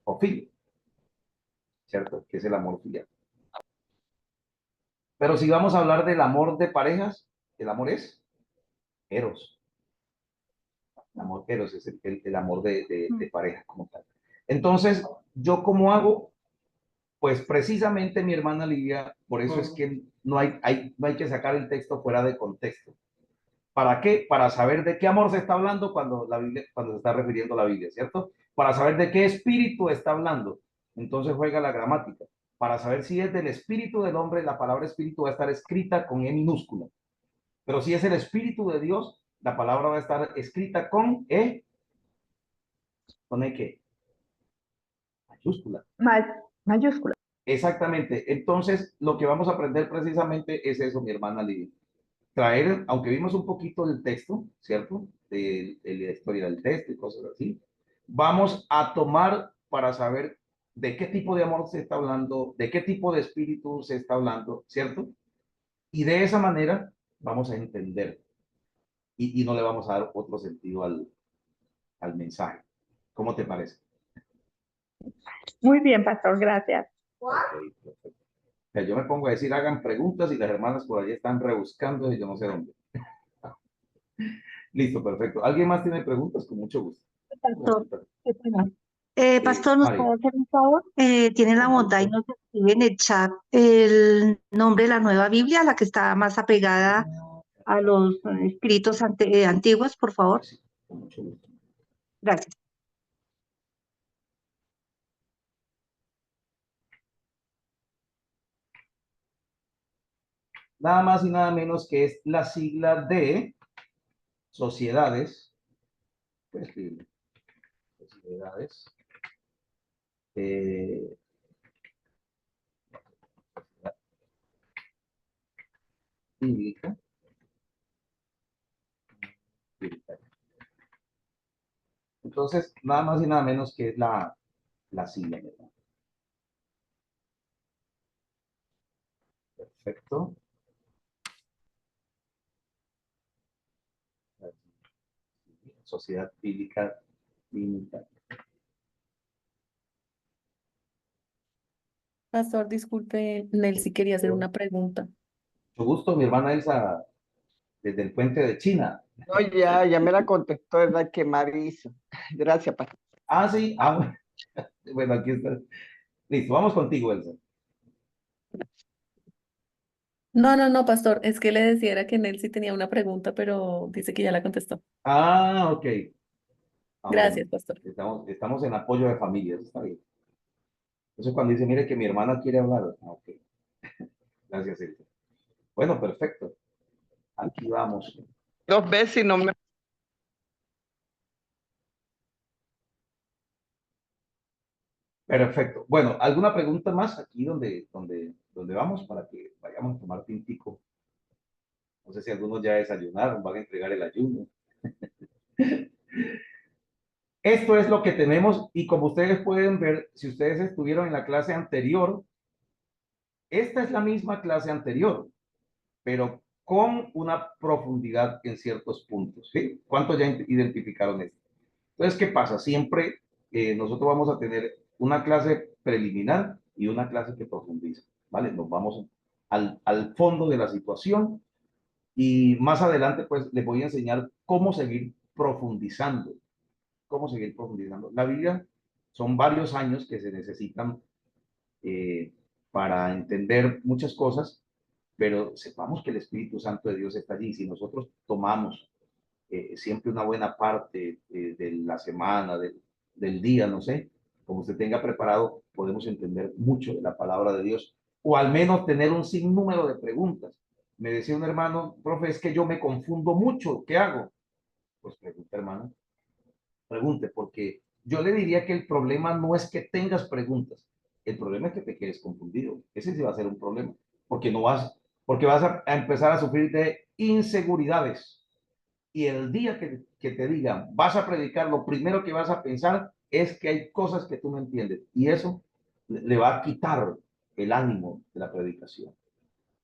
o filio, ¿cierto? Que es el amor filial. Pero si vamos a hablar del amor de parejas, el amor es eros. El amor eros es el amor de pareja como tal. Entonces, ¿yo cómo hago? Pues precisamente mi hermana Lidia, por eso es que no hay que sacar el texto fuera de contexto. ¿Para qué? Para saber de qué amor se está hablando cuando se está refiriendo a la Biblia, ¿cierto? Para saber de qué espíritu está hablando. Entonces juega la gramática. Para saber si es del espíritu del hombre, la palabra espíritu va a estar escrita con E minúscula. Pero si es el espíritu de Dios, la palabra va a estar escrita con E. ¿Con E qué? Mayúscula. Mayúscula. Exactamente. Entonces, lo que vamos a aprender precisamente es eso, mi hermana Lidia. traer, aunque vimos un poquito del texto, ¿cierto? De la historia del texto y cosas así, vamos a tomar para saber de qué tipo de amor se está hablando, de qué tipo de espíritu se está hablando, ¿cierto? Y de esa manera vamos a entender y no le vamos a dar otro sentido al mensaje. ¿Cómo te parece? Muy bien, pastor, gracias. Ok, perfecto. O sea, yo me pongo a decir, hagan preguntas y las hermanas por allí están rebuscando y yo no sé dónde. Listo, perfecto. ¿Alguien más tiene preguntas? Con mucho gusto. Pastor, qué pena. Pastor, ¿nos María, puede hacer un favor? Tiene la con bondad y gusto. nos escribe en el chat el nombre de la nueva Biblia, la que está más apegada a los escritos antiguos, por favor. Pues sí, con mucho gusto. Gracias. Nada más y nada menos que es la sigla de sociedades, pues, sociedades eh, bíblica, bíblica. Entonces, nada más y nada menos que es la sigla, ¿verdad? Perfecto. Sociedad Bíblica Limitada. Pastor, disculpe, Nelcy quería hacer una pregunta. Mucho gusto, mi hermana Elsa, desde el puente de China. No, ya me la contestó, ¿verdad? Que Mari hizo. Gracias, pastor. Ah, sí, bueno, aquí está. Listo, vamos contigo, Elsa. No, pastor, es que le decía era que Nelcy tenía una pregunta, pero dice que ya la contestó. Ah, ok. Ah, bueno, Gracias, pastor. estamos en apoyo de familia, eso está bien. Entonces, cuando dice, mire que mi hermana quiere hablar. Ah, ok, gracias, Elsa. Bueno, perfecto. Aquí vamos. 2 veces y no me... Perfecto. Bueno, ¿alguna pregunta más aquí donde vamos para que vayamos a tomar tintico? No sé si algunos ya desayunaron, van a entregar el ayuno. Esto es lo que tenemos y como ustedes pueden ver, si ustedes estuvieron en la clase anterior, esta es la misma clase anterior, pero con una profundidad en ciertos puntos. ¿Sí? ¿Cuántos ya identificaron esto? Entonces, ¿qué pasa? Siempre nosotros vamos a tener una clase preliminar y una clase que profundiza. ¿Vale? Nos vamos al fondo de la situación y más adelante, pues, les voy a enseñar cómo seguir profundizando. Cómo seguir profundizando. La Biblia son varios años que se necesitan eh, para entender muchas cosas, pero sepamos que el Espíritu Santo de Dios está allí. Si nosotros tomamos siempre una buena parte de la semana, del día, no sé, como usted tenga preparado, podemos entender mucho de la palabra de Dios, o al menos tener un sinnúmero de preguntas. Me decía un hermano, profe, es que yo me confundo mucho, ¿qué hago? Pues pregunta, hermano, pregunte, porque yo le diría que el problema no es que tengas preguntas, el problema es que te quedes confundido. Ese sí va a ser un problema, porque no vas, porque vas a empezar a sufrir de inseguridades. Y el día que te digan, vas a predicar, lo primero que vas a pensar es que hay cosas que tú no entiendes. Y eso le va a quitar el ánimo de la predicación.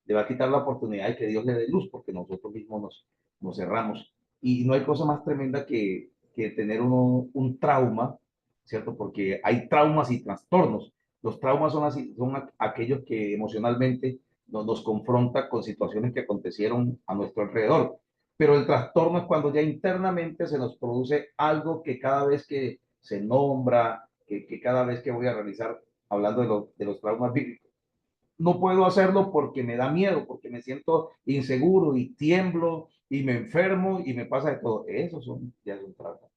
Le va a quitar la oportunidad de que Dios le dé luz, porque nosotros mismos nos cerramos. Y no hay cosa más tremenda que tener un trauma, ¿cierto? Porque hay traumas y trastornos. Los traumas son, así, son aquellos que emocionalmente nos confrontan con situaciones que acontecieron a nuestro alrededor. Pero el trastorno es cuando ya internamente se nos produce algo que cada vez que se nombra, que cada vez que voy a realizar, hablando de los traumas bíblicos, no puedo hacerlo porque me da miedo, porque me siento inseguro y tiemblo y me enfermo y me pasa de todo. Esos ya son traumas.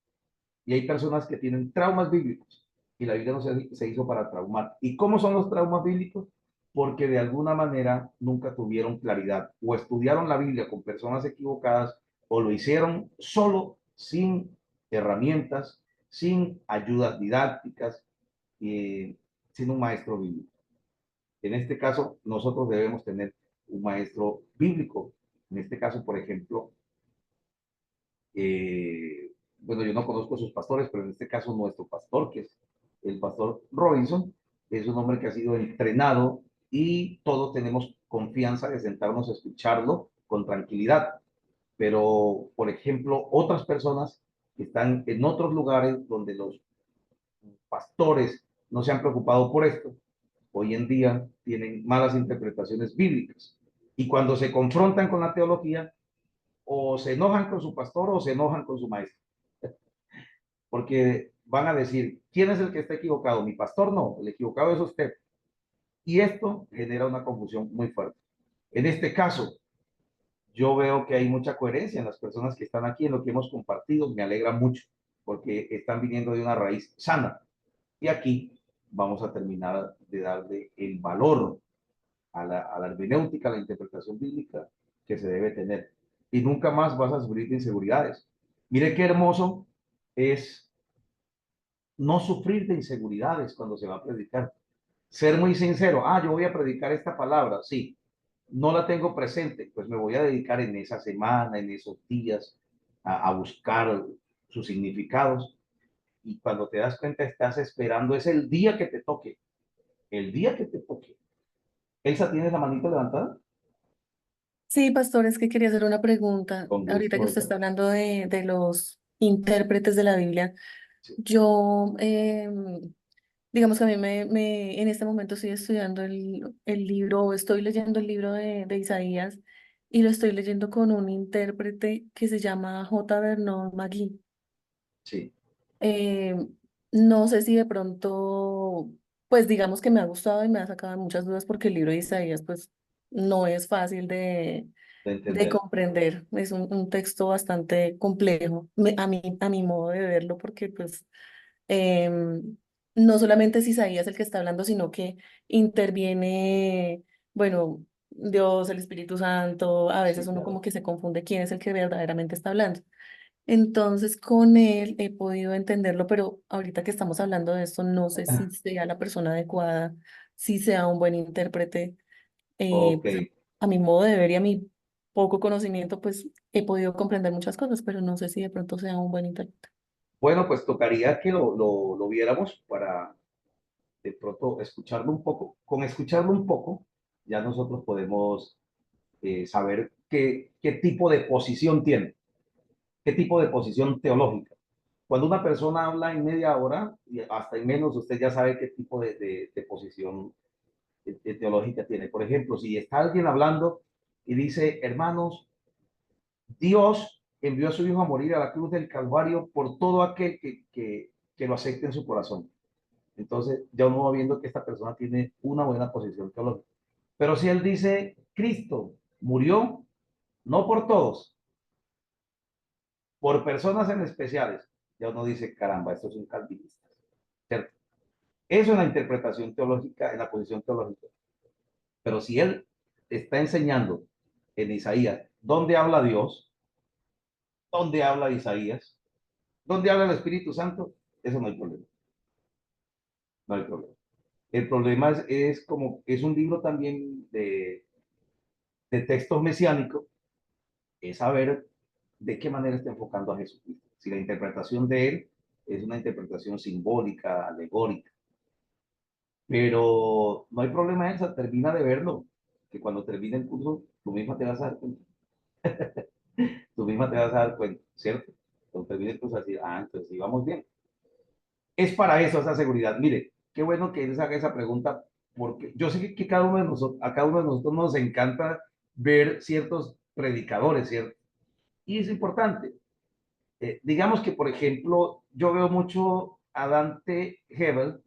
Y hay personas que tienen traumas bíblicos y la Biblia no se hizo para traumar. ¿Y cómo son los traumas bíblicos? Porque de alguna manera nunca tuvieron claridad o estudiaron la Biblia con personas equivocadas o lo hicieron solo sin herramientas, sin ayudas didácticas, sin un maestro bíblico. En este caso, nosotros debemos tener un maestro bíblico En este caso, por ejemplo, bueno, yo no conozco a sus pastores, pero en este caso nuestro pastor, que es el pastor Robinson, es un hombre que ha sido entrenado y todos tenemos confianza de sentarnos a escucharlo con tranquilidad. Pero, por ejemplo, otras personas que están en otros lugares donde los pastores no se han preocupado por esto, hoy en día tienen malas interpretaciones bíblicas. Y cuando se confrontan con la teología, o se enojan con su pastor o se enojan con su maestro. Porque van a decir, ¿quién es el que está equivocado? Mi pastor no, el equivocado es usted. Y esto genera una confusión muy fuerte. En este caso, yo veo que hay mucha coherencia en las personas que están aquí, en lo que hemos compartido. Me alegra mucho porque están viniendo de una raíz sana. Y aquí vamos a terminar de darle el valor a la hermenéutica, a la interpretación bíblica que se debe tener. Y nunca más vas a sufrir de inseguridades. Mire qué hermoso es no sufrir de inseguridades cuando se va a predicar. Ser muy sincero, yo voy a predicar esta palabra, sí, no la tengo presente, pues me voy a dedicar en esa semana, en esos días, a buscar sus significados. Y cuando te das cuenta, estás esperando, es el día que te toque, el día que te toque. Elsa, ¿tienes la manita levantada? Sí, pastor, es que quería hacer una pregunta. Con Ahorita que gusto. usted está hablando de los intérpretes de la Biblia, Sí. yo, digamos que a mí en este momento estoy estudiando el libro, o estoy leyendo el libro de Isaías, y lo estoy leyendo con un intérprete que se llama J. Vernon McGee. Sí. Eh, no sé si de pronto, pues digamos que me ha gustado y me ha sacado muchas dudas porque el libro de Isaías, pues no es fácil De de entender. comprender. Es un texto bastante complejo, a mi modo de verlo, porque pues no solamente es Isaías el que está hablando, sino que interviene, bueno, Dios, el Espíritu Santo, a Sí, veces uno como claro. que se confunde quién es el que verdaderamente está hablando. Entonces, con él he podido entenderlo, pero ahorita que estamos hablando de esto, no sé si sea la persona adecuada, si sea un buen intérprete. Ok. Pues a mi modo de ver y a mi poco conocimiento, pues he podido comprender muchas cosas, pero no sé si de pronto sea un buen intérprete. Bueno, pues tocaría que lo viéramos para de pronto escucharlo un poco. Con escucharlo un poco, ya nosotros podemos saber qué tipo de posición tiene, qué tipo de posición teológica. Cuando una persona habla en media hora, y hasta en menos, usted ya sabe qué tipo de posición teológica tiene. Por ejemplo, si está alguien hablando y dice, hermanos, Dios envió a su Hijo a morir a la cruz del Calvario por todo aquel que lo acepte en su corazón. Entonces, ya uno va viendo que esta persona tiene una buena posición teológica. Pero si él dice, Cristo murió no por todos, por personas en especiales, ya uno dice, caramba, esto es un calvinista, ¿cierto? Eso es la interpretación teológica, en la posición teológica. Pero si él está enseñando en Isaías, ¿dónde habla Dios? ¿Dónde habla Isaías? ¿Dónde habla el Espíritu Santo? Eso no hay problema. No hay problema. El problema es como, es un libro también de textos mesiánicos, es saber de qué manera está enfocando a Jesucristo. Si la interpretación de él es una interpretación simbólica, alegórica, pero no hay problema, Elsa, termina de verlo, que cuando termine el curso, tú misma te vas a dar cuenta, tú misma te vas a dar cuenta, ¿cierto? Cuando termine el curso, así, entonces sí, vamos bien. Es para eso esa seguridad. Mire, qué bueno que él haga esa pregunta, porque yo sé que cada uno de nosotros, a cada uno de nosotros nos encanta ver ciertos predicadores, ¿cierto? Y es importante. Digamos que, por ejemplo, yo veo mucho a Dante Hebel,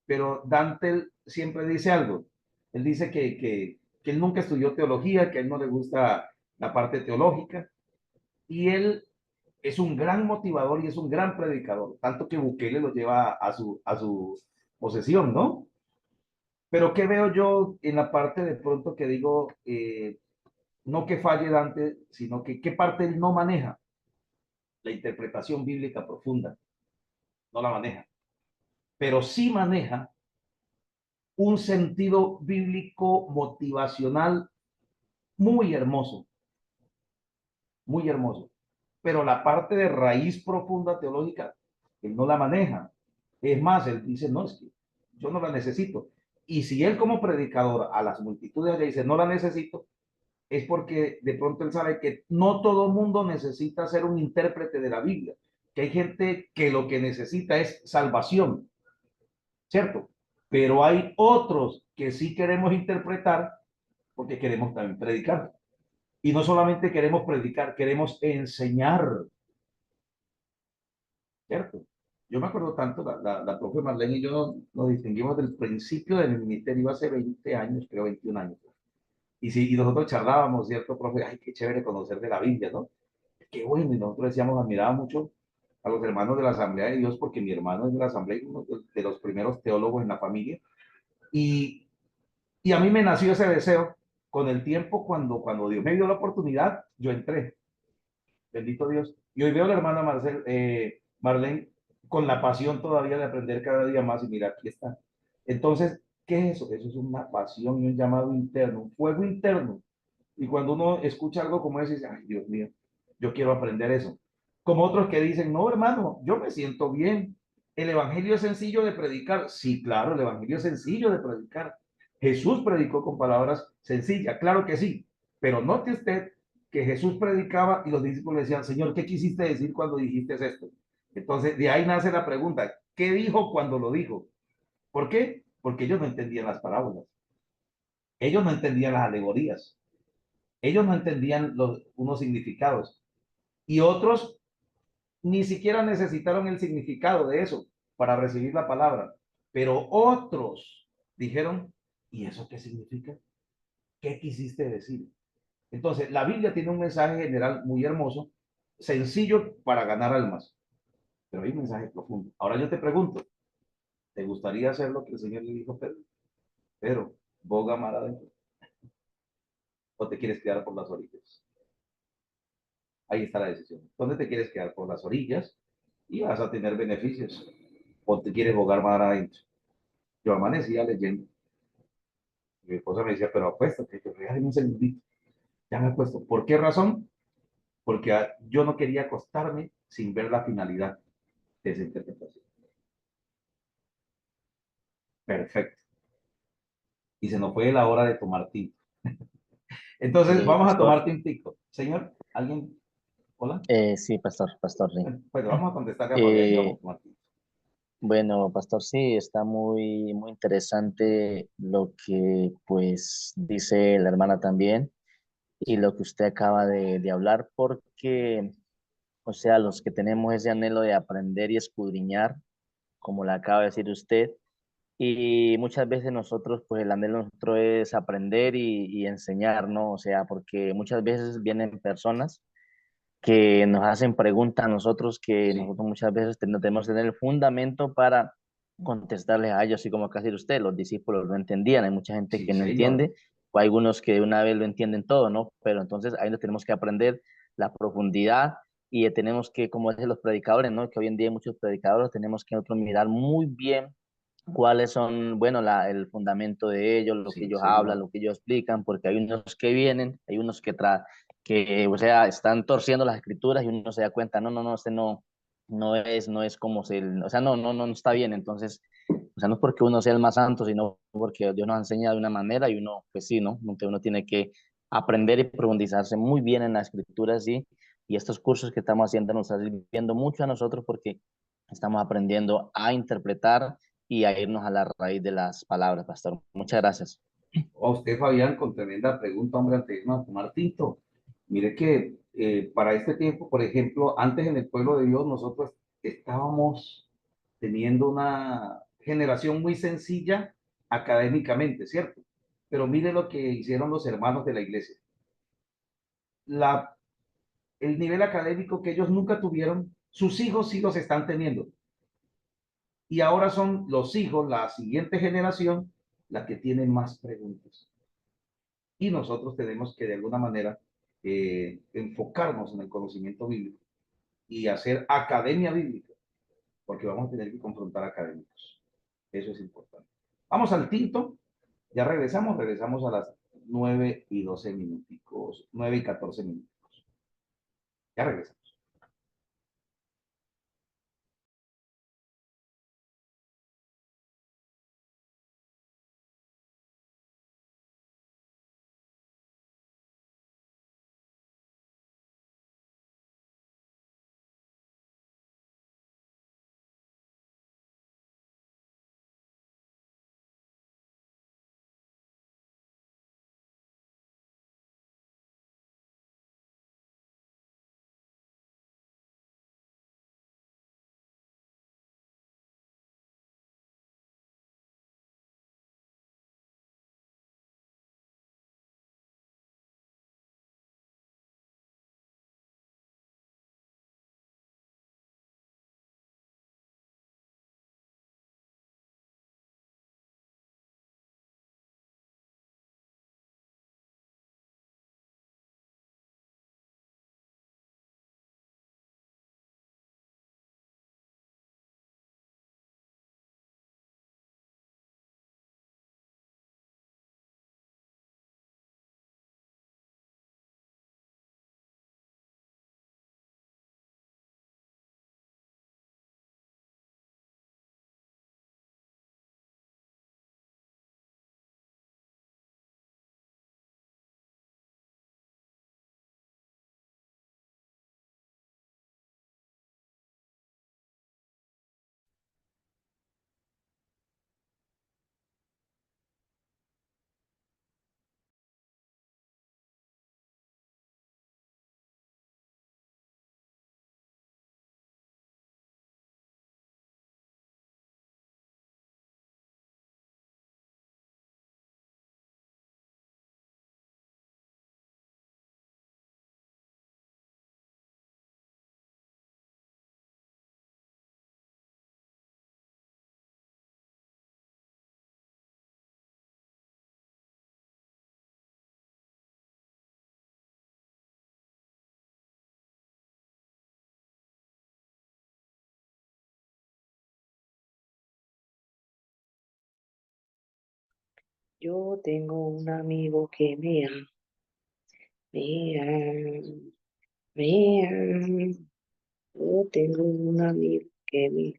pero Dante siempre dice algo. Él dice que él nunca estudió teología, que a él no le gusta la parte teológica, y él es un gran motivador y es un gran predicador, tanto que Bukele lo lleva a su posesión, ¿no? Pero ¿qué veo yo en la parte de pronto que digo, no que falle Dante, sino que qué parte él no maneja? La interpretación bíblica profunda, no la maneja, pero sí maneja un sentido bíblico motivacional muy hermoso, muy hermoso. Pero la parte de raíz profunda teológica, él no la maneja. Es más, él dice, no, es que yo no la necesito. Y si él como predicador a las multitudes le dice, no la necesito, es porque de pronto él sabe que no todo mundo necesita ser un intérprete de la Biblia, que hay gente que lo que necesita es salvación, ¿cierto? Pero hay otros que sí queremos interpretar porque queremos también predicar. Y no solamente queremos predicar, queremos enseñar, ¿cierto? Yo me acuerdo tanto, la profe Marlene y yo nos distinguimos del principio de mi ministerio hace 20 años, creo 21 años. Y sí, y nosotros charlábamos, ¿cierto, profe? Ay, qué chévere conocer de la Biblia, ¿no? Qué bueno, y nosotros decíamos, admiraba mucho a los hermanos de la Asamblea de Dios, porque mi hermano es de la Asamblea, uno de los primeros teólogos en la familia, y, y a mí me nació ese deseo. Con el tiempo, cuando Dios me dio la oportunidad, yo entré, bendito Dios, y hoy veo a la hermana Marlene con la pasión todavía de aprender cada día más, y mira, aquí está. Entonces, ¿qué es eso? Eso es una pasión y un llamado interno, un fuego interno. Y cuando uno escucha algo como eso, dice, ay, Dios mío, yo quiero aprender eso. Como otros que dicen, no, hermano, yo me siento bien. El evangelio es sencillo de predicar. Sí, claro, el evangelio es sencillo de predicar. Jesús predicó con palabras sencillas, claro que sí. Pero note usted que Jesús predicaba y los discípulos decían, Señor, ¿qué quisiste decir cuando dijiste esto? Entonces, de ahí nace la pregunta, ¿qué dijo cuando lo dijo? ¿Por qué? Porque ellos no entendían las parábolas. Ellos no entendían las alegorías. Ellos no entendían unos significados y otros ni siquiera necesitaron el significado de eso para recibir la palabra, pero otros dijeron, ¿y eso qué significa? ¿Qué quisiste decir? Entonces, la Biblia tiene un mensaje general muy hermoso, sencillo para ganar almas, pero hay un mensaje profundo. Ahora yo te pregunto, ¿te gustaría hacer lo que el Señor le dijo a Pedro? Pero, boga mar adentro, o te quieres quedar por las orillas. Ahí está la decisión. ¿Dónde te quieres quedar? Por las orillas y vas a tener beneficios. O te quieres bogar más adentro. Yo amanecía leyendo. Mi esposa me decía, pero acuéstate, que regálame un segundito. Ya me acuesto. ¿Por qué razón? Porque yo no quería acostarme sin ver la finalidad de esa interpretación. Perfecto. Y se nos fue la hora de tomar tinto. Entonces, Sí, vamos a pastor. tomar tintico. Señor, ¿alguien? ¿Hola? Sí, pastor, sí. Pues vamos a contestarle a Fabián y vamos Eh, a tomar tinto. bueno, pastor, sí, está muy interesante lo que pues dice la hermana también y lo que usted acaba de hablar, porque, o sea, los que tenemos ese anhelo de aprender y escudriñar, como le acaba de decir usted, y muchas veces nosotros, pues el anhelo nuestro es aprender y enseñar, ¿no? O sea, porque muchas veces vienen personas que nos hacen preguntas a nosotros que Sí, nosotros muchas veces no tenemos que tener el fundamento para contestarles a ellos, así como acá dice usted, los discípulos no entendían, hay mucha gente sí, que no señor. entiende, o hay algunos que de una vez lo entienden todo, ¿no? Pero entonces ahí nos tenemos que aprender la profundidad y tenemos que, como dicen los predicadores, ¿no? Que hoy en día hay muchos predicadores, tenemos que nosotros mirar muy bien cuáles son, bueno, el fundamento de ellos, lo que Sí, ellos hablan, señor. lo que ellos explican, porque hay unos que vienen, hay unos que, o sea, están torciendo las escrituras y uno se da cuenta, no, este no es como se, o sea, no está bien. Entonces, o sea, no es porque uno sea el más santo, sino porque Dios nos enseña de una manera y uno, pues sí, ¿no? Entonces uno tiene que aprender y profundizarse muy bien en la escritura, sí, y estos cursos que estamos haciendo nos están sirviendo mucho a nosotros porque estamos aprendiendo a interpretar y a irnos a la raíz de las palabras, pastor. Muchas gracias. A usted, Fabián, con tremenda pregunta, hombre, antes de irnos a tomar tinto. Mire que para este tiempo, por ejemplo, antes en el pueblo de Dios, nosotros estábamos teniendo una generación muy sencilla académicamente, ¿cierto? Pero mire lo que hicieron los hermanos de la iglesia. La, el nivel académico que ellos nunca tuvieron, sus hijos sí los están teniendo. Y ahora son los hijos, la siguiente generación, la que tiene más preguntas. Y nosotros tenemos que de alguna manera enfocarnos en el conocimiento bíblico y hacer academia bíblica, porque vamos a tener que confrontar académicos. Eso es importante. Vamos al tinto, ya regresamos a las 9:12 minuticos, 9:14 minutos. Ya regresamos. Yo tengo un amigo que me ama, me ama. Yo tengo un amigo que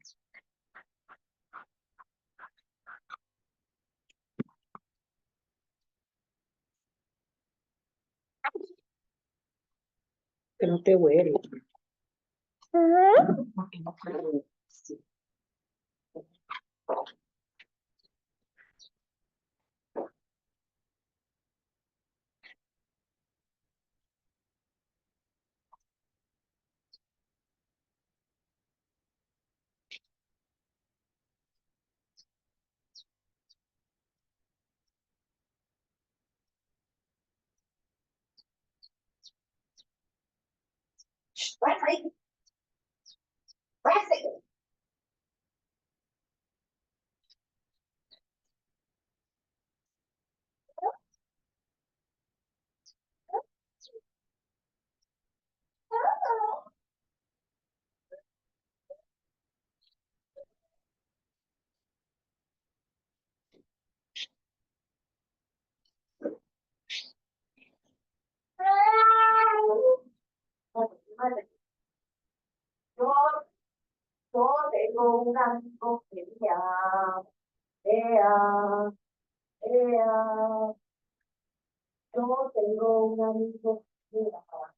que no te vuelve. Porque no puedo. Sí. Yo, yo tengo un amigo que me ama, me ama. Yo tengo un amigo que me ama.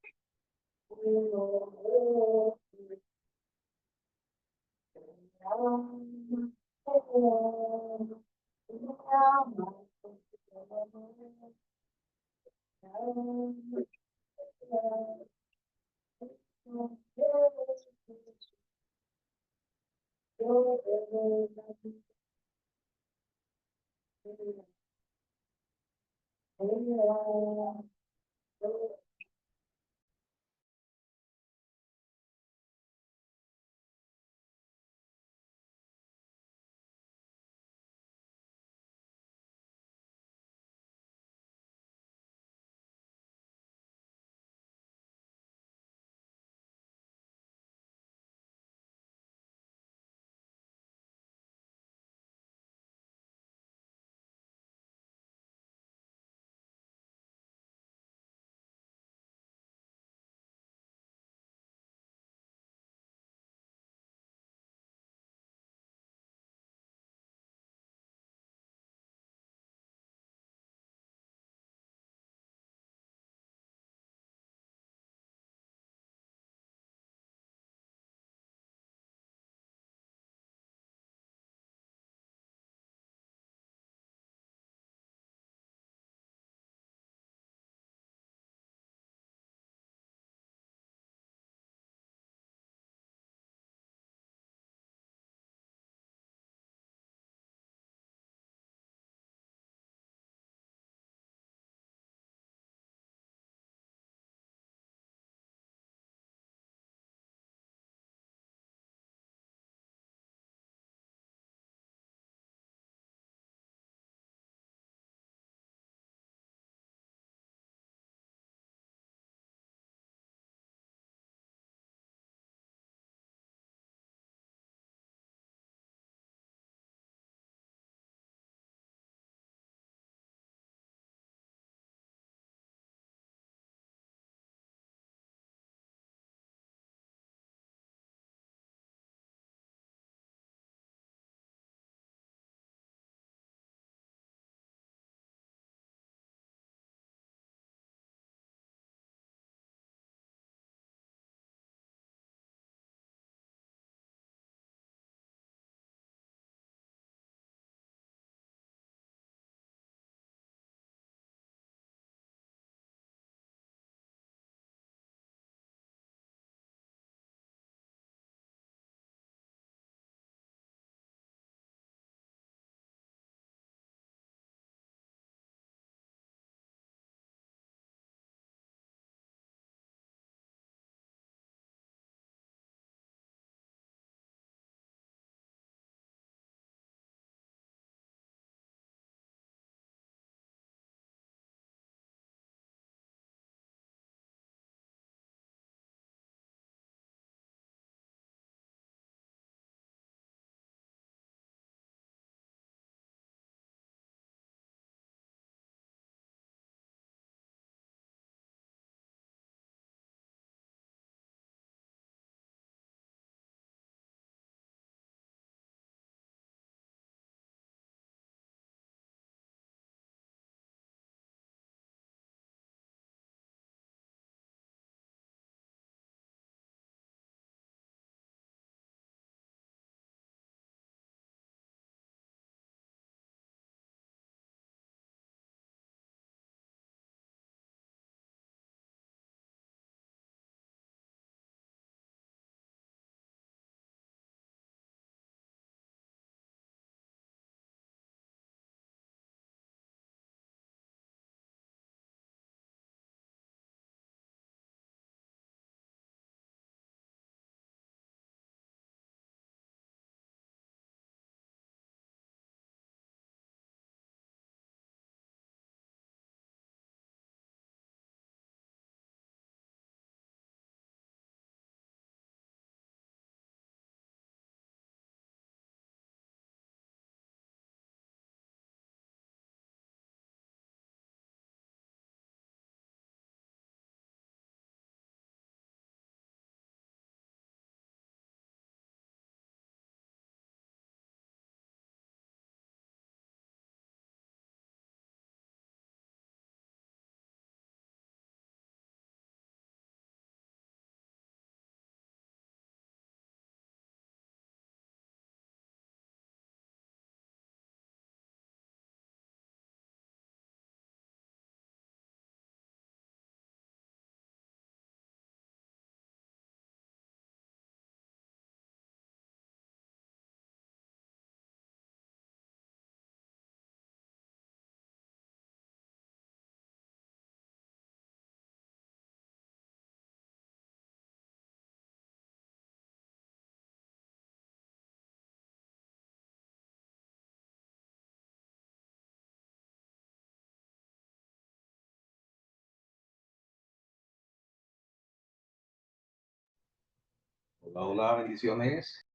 Hola, hola, bendiciones.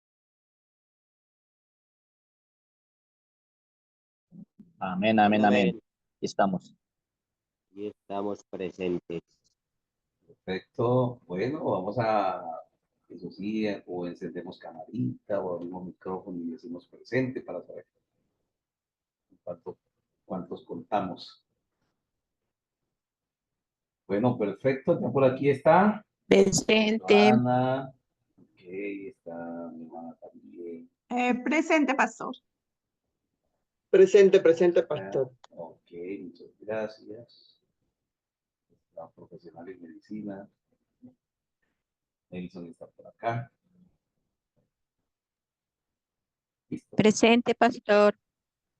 Amén, amén, amén. Aquí estamos. Y estamos presentes. Perfecto. Bueno, vamos a, eso sí, o encendemos camarita o abrimos micrófono y decimos presente para saber cuántos contamos. Bueno, perfecto. Ya por aquí está. Presente. Ana. Ok, está mi hermana también. Presente, pastor. Presente, presente, pastor. Ok, muchas gracias. La profesional en medicina. Nelson está por acá. Listo. Presente, pastor.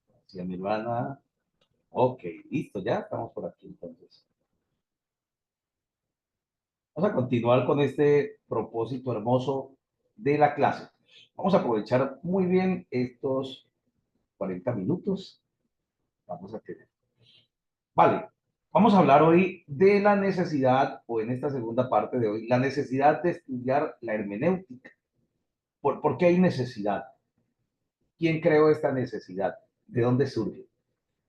Gracias, mi hermana. Ok, listo, ya estamos por aquí entonces. Vamos a continuar con este propósito hermoso de la clase. Vamos a aprovechar muy bien estos 40 minutos. Vamos a tener. Vale, vamos a hablar hoy de la necesidad, o en esta segunda parte de hoy, la necesidad de estudiar la hermenéutica. ¿Por qué hay necesidad? ¿Quién creó esta necesidad? ¿De dónde surge?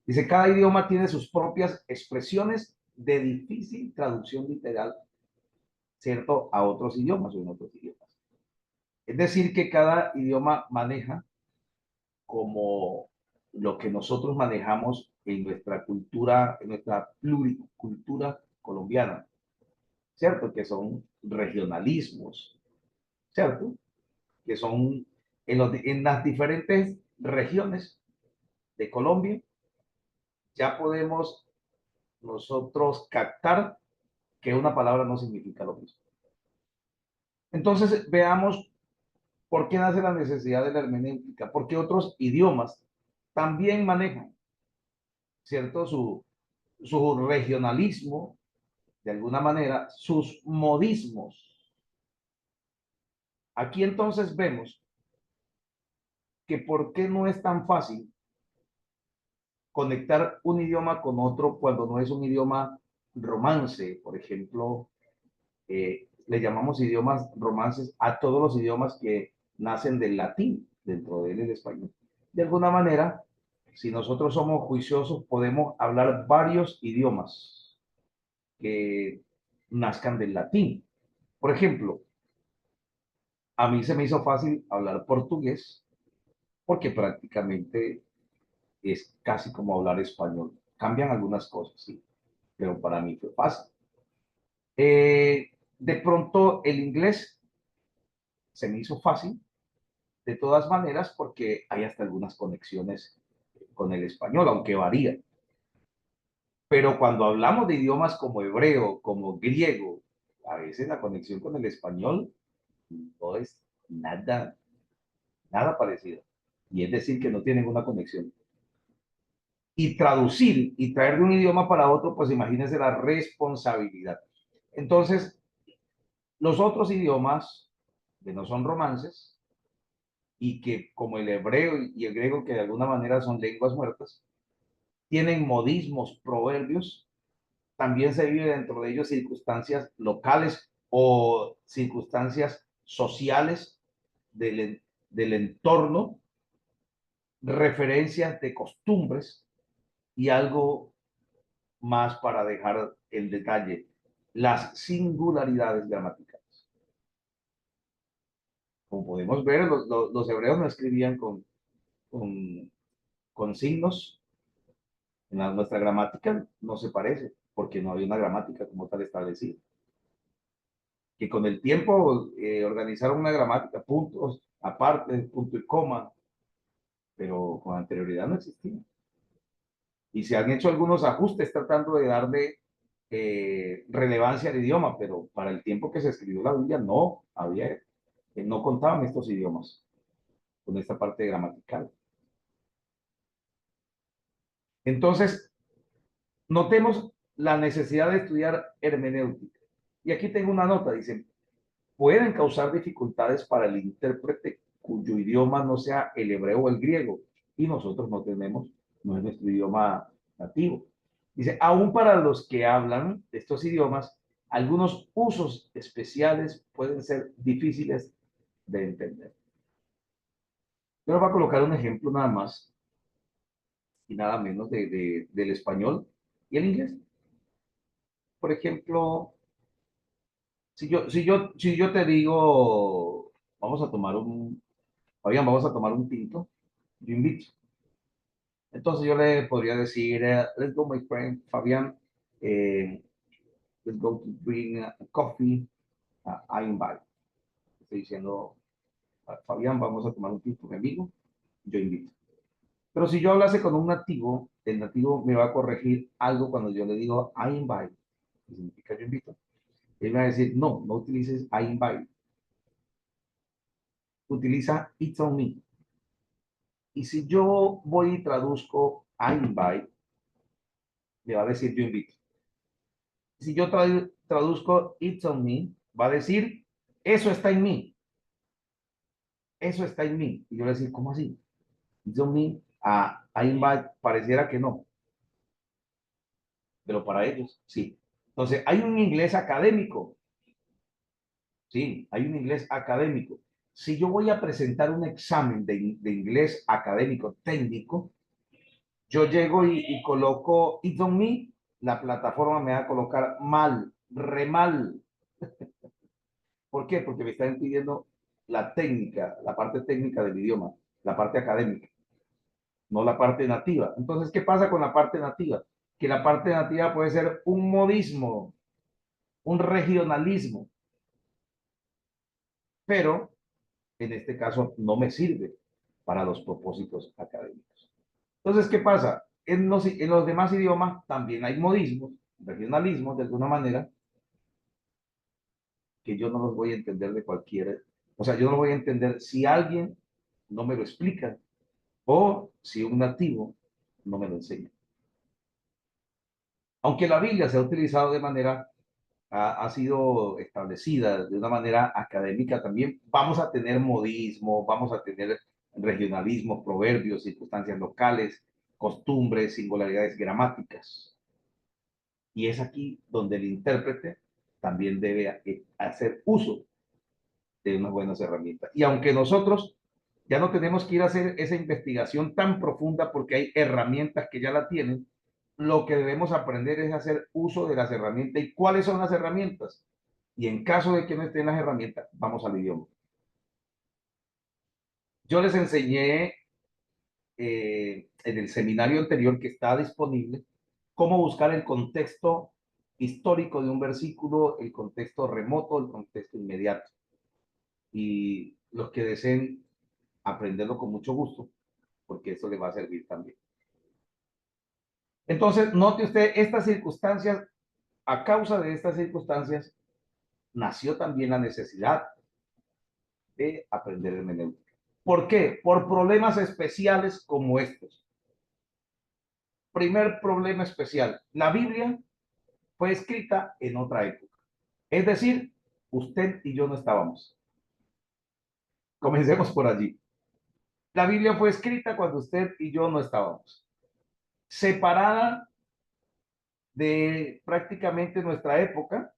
Dice, cada idioma tiene sus propias expresiones de difícil traducción literal, ¿cierto? A otros idiomas o en otros idiomas. Es decir, que cada idioma maneja como lo que nosotros manejamos en nuestra cultura, en nuestra pluricultura colombiana, ¿cierto? Que son regionalismos, ¿cierto? Que son en las diferentes regiones de Colombia, ya podemos nosotros captar que una palabra no significa lo mismo. Entonces, veamos por qué nace la necesidad de la hermenéutica, porque otros idiomas también manejan, ¿cierto? Su regionalismo, de alguna manera, sus modismos. Aquí entonces vemos que por qué no es tan fácil conectar un idioma con otro cuando no es un idioma romance. Por ejemplo, le llamamos idiomas romances a todos los idiomas que nacen del latín, dentro de él el español. De alguna manera, si nosotros somos juiciosos, podemos hablar varios idiomas que nazcan del latín. Por ejemplo, a mí se me hizo fácil hablar portugués porque prácticamente es casi como hablar español. Cambian algunas cosas, sí, pero para mí fue fácil. De pronto el inglés se me hizo fácil, de todas maneras, porque hay hasta algunas conexiones con el español, aunque varía. Pero cuando hablamos de idiomas como hebreo, como griego, a veces la conexión con el español no es nada, nada parecido. Y es decir, que no tienen una conexión. Y traducir y traer de un idioma para otro, pues imagínense la responsabilidad. Entonces, los otros idiomas que no son romances y que como el hebreo y el griego, que de alguna manera son lenguas muertas, tienen modismos, proverbios, también se vive dentro de ellos circunstancias locales o circunstancias sociales del entorno, referencias de costumbres y algo más para dejar el detalle, las singularidades gramaticales. Como podemos ver, los hebreos no escribían con signos. En nuestra gramática no se parece, porque no había una gramática como tal establecida. Que con el tiempo organizaron una gramática, puntos aparte, punto y coma, pero con anterioridad no existía. Y se han hecho algunos ajustes tratando de darle relevancia al idioma, pero para el tiempo que se escribió la Biblia no había, no contaban estos idiomas con esta parte gramatical. Entonces, notemos la necesidad de estudiar hermenéutica. Y aquí tengo una nota, dice, pueden causar dificultades para el intérprete cuyo idioma no sea el hebreo o el griego, y nosotros no tenemos, no es nuestro idioma nativo. Dice, aún para los que hablan estos idiomas, algunos usos especiales pueden ser difíciles de entender. Yo les voy a colocar un ejemplo nada más y nada menos del español y el inglés. Por ejemplo, si yo te digo, vamos a tomar Fabián, vamos a tomar un tinto, yo invito. Entonces yo le podría decir, let's go, my friend, Fabián, let's go to bring a coffee, I invite. Estoy diciendo, Fabián, vamos a tomar un tinto, mi amigo, yo invito. Pero si yo hablase con un nativo, el nativo me va a corregir algo cuando yo le digo I invite, que significa yo invito. Él me va a decir, no, no utilices I invite. Utiliza it's on me. Y si yo voy y traduzco I invite, me va a decir yo invito. Si yo traduzco it's on me, va a decir eso está en mí. Eso está en mí. Y yo le voy a decir, ¿cómo así? It's on me. I invite, pareciera que no. Pero para ellos, sí. Entonces, hay un inglés académico. Sí, hay un inglés académico. Si yo voy a presentar un examen de inglés académico técnico, yo llego y coloco It's on me, la plataforma me va a colocar mal, re mal. ¿Por qué? Porque me están pidiendo la técnica, la parte técnica del idioma, la parte académica, no la parte nativa. Entonces, ¿qué pasa con la parte nativa? Que la parte nativa puede ser un modismo, un regionalismo, pero en este caso no me sirve para los propósitos académicos. Entonces, ¿qué pasa? En los demás idiomas también hay modismos, regionalismos de alguna manera, que yo no los voy a entender de cualquier, o sea, yo no lo voy a entender si alguien no me lo explica o si un nativo no me lo enseña. Aunque la Biblia se ha utilizado de manera, ha sido establecida de una manera académica también, vamos a tener modismo, vamos a tener regionalismo, proverbios, circunstancias locales, costumbres, singularidades gramáticas. Y es aquí donde el intérprete también debe hacer uso de unas buenas herramientas. Y aunque nosotros ya no tenemos que ir a hacer esa investigación tan profunda porque hay herramientas que ya la tienen, lo que debemos aprender es hacer uso de las herramientas. ¿Y cuáles son las herramientas? Y en caso de que no estén las herramientas, vamos al idioma. Yo les enseñé en el seminario anterior que está disponible cómo buscar el contexto histórico de un versículo, el contexto remoto, el contexto inmediato. Y los que deseen aprenderlo con mucho gusto, porque eso le va a servir también. Entonces, note usted, estas circunstancias, a causa de estas circunstancias, nació también la necesidad de aprender hermenéutica. ¿Por qué? Por problemas especiales como estos. Primer problema especial. La Biblia fue escrita en otra época. Es decir, usted y yo no estábamos. Comencemos por allí. La Biblia fue escrita cuando usted y yo no estábamos. Separada de prácticamente nuestra época,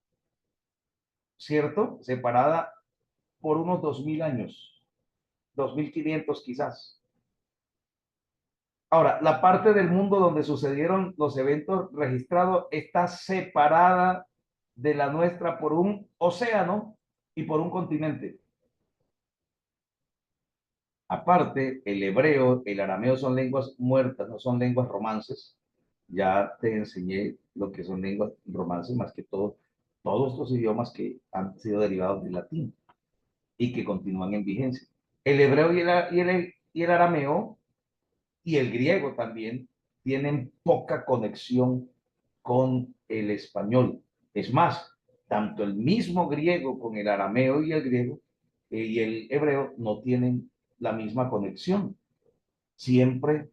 ¿cierto? Separada por unos 2000 años, 2500 quizás. Ahora, la parte del mundo donde sucedieron los eventos registrados está separada de la nuestra por un océano y por un continente. Aparte, el hebreo, el arameo son lenguas muertas, no son lenguas romances. Ya te enseñé lo que son lenguas romances, más que todo, todos estos idiomas que han sido derivados del latín y que continúan en vigencia. El hebreo y el arameo y el griego también tienen poca conexión con el español. Es más, tanto el mismo griego con el arameo y el griego y el hebreo no tienen la misma conexión. Siempre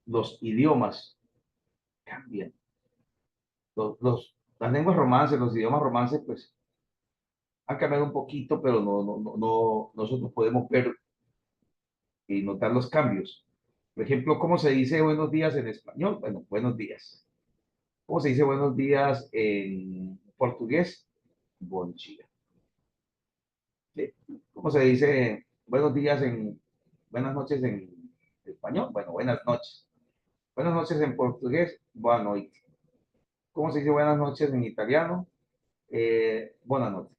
los idiomas cambian. Las lenguas romances, los idiomas romances, pues han cambiado un poquito, pero no, nosotros podemos ver y notar los cambios. Por ejemplo, ¿cómo se dice buenos días en español? Bueno, buenos días. ¿Cómo se dice buenos días en portugués? Bom dia. ¿cómo se dice? Buenas noches en español. Bueno, buenas noches. Buenas noches en portugués. Boa noite. ¿Cómo se dice buenas noches en italiano? Buenas noches.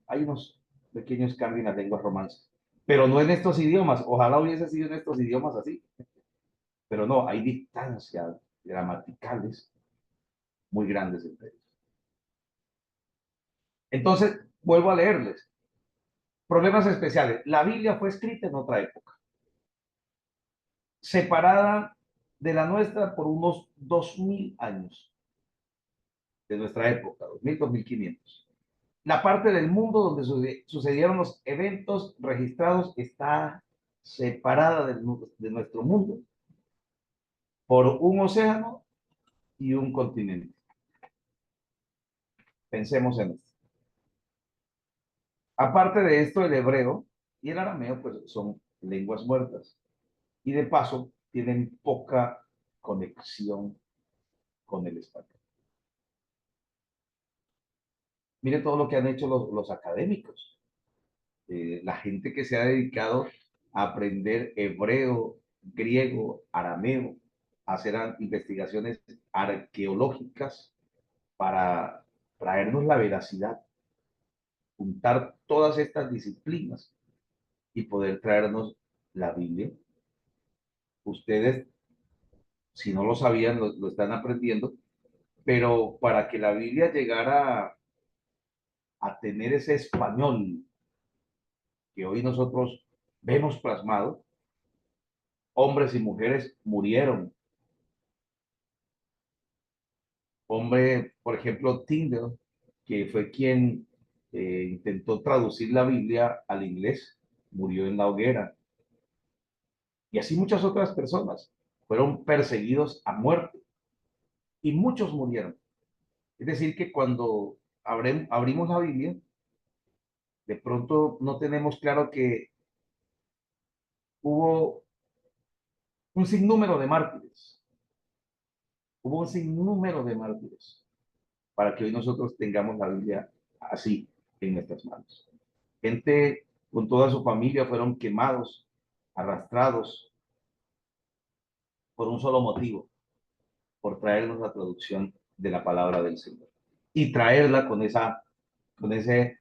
Hay unos pequeños cambios en las lenguas romances, pero no en estos idiomas. Ojalá hubiese sido en estos idiomas así, pero no, hay distancias gramaticales muy grandes entre ellos. Entonces, vuelvo a leerles. Problemas especiales. La Biblia fue escrita en otra época, separada de la nuestra por unos 2000 años de nuestra época, 2000, 2500. La parte del mundo donde sucedieron los eventos registrados está separada de nuestro mundo por un océano y un continente. Pensemos en esto. Aparte de esto, el hebreo y el arameo pues son lenguas muertas y de paso tienen poca conexión con el español. Mire todo lo que han hecho los académicos, la gente que se ha dedicado a aprender hebreo, griego, arameo, a hacer investigaciones arqueológicas para traernos la veracidad, juntar todas estas disciplinas y poder traernos la Biblia. Ustedes, si no lo sabían, lo están aprendiendo, pero para que la Biblia llegara a tener ese español que hoy nosotros vemos plasmado, hombres y mujeres murieron. Hombre, por ejemplo, Tyndale, que fue quien intentó traducir la Biblia al inglés, murió en la hoguera. Y así muchas otras personas fueron perseguidos a muerte y muchos murieron. Es decir, que cuando abrimos la Biblia, de pronto no tenemos claro que hubo un sinnúmero de mártires. Hubo un sinnúmero de mártires para que hoy nosotros tengamos la Biblia así en nuestras manos. Gente con toda su familia fueron quemados, arrastrados por un solo motivo, por traernos la traducción de la palabra del Señor y traerla con ese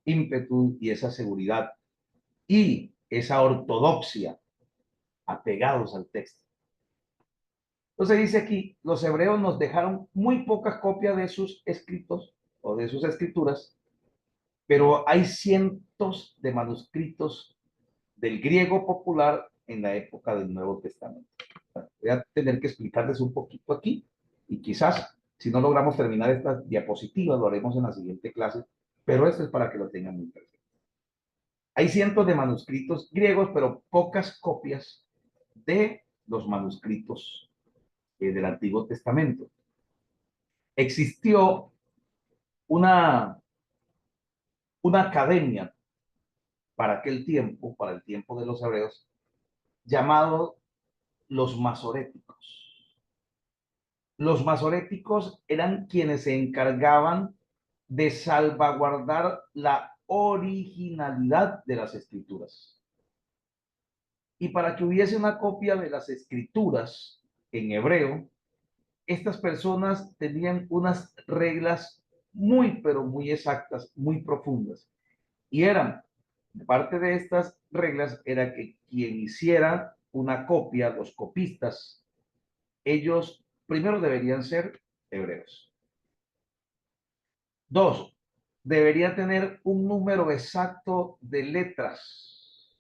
ímpetu y esa seguridad y esa ortodoxia apegados al texto. Entonces dice aquí, los hebreos nos dejaron muy pocas copias de sus escritos o de sus escrituras, pero hay cientos de manuscritos del griego popular en la época del Nuevo Testamento. Voy a tener que explicarles un poquito aquí y quizás si no logramos terminar estas diapositivas lo haremos en la siguiente clase, pero esto es para que lo tengan muy presente. Hay cientos de manuscritos griegos, pero pocas copias de los manuscritos del Antiguo Testamento. Existió una academia para aquel tiempo, para el tiempo de los hebreos, llamado los masoréticos. Los masoréticos eran quienes se encargaban de salvaguardar la originalidad de las escrituras. Y para que hubiese una copia de las escrituras en hebreo, estas personas tenían unas reglas muy, pero muy exactas, muy profundas. Y parte de estas reglas era que quien hiciera una copia, los copistas, ellos primero deberían ser hebreos. 2, debería tener un número exacto de letras.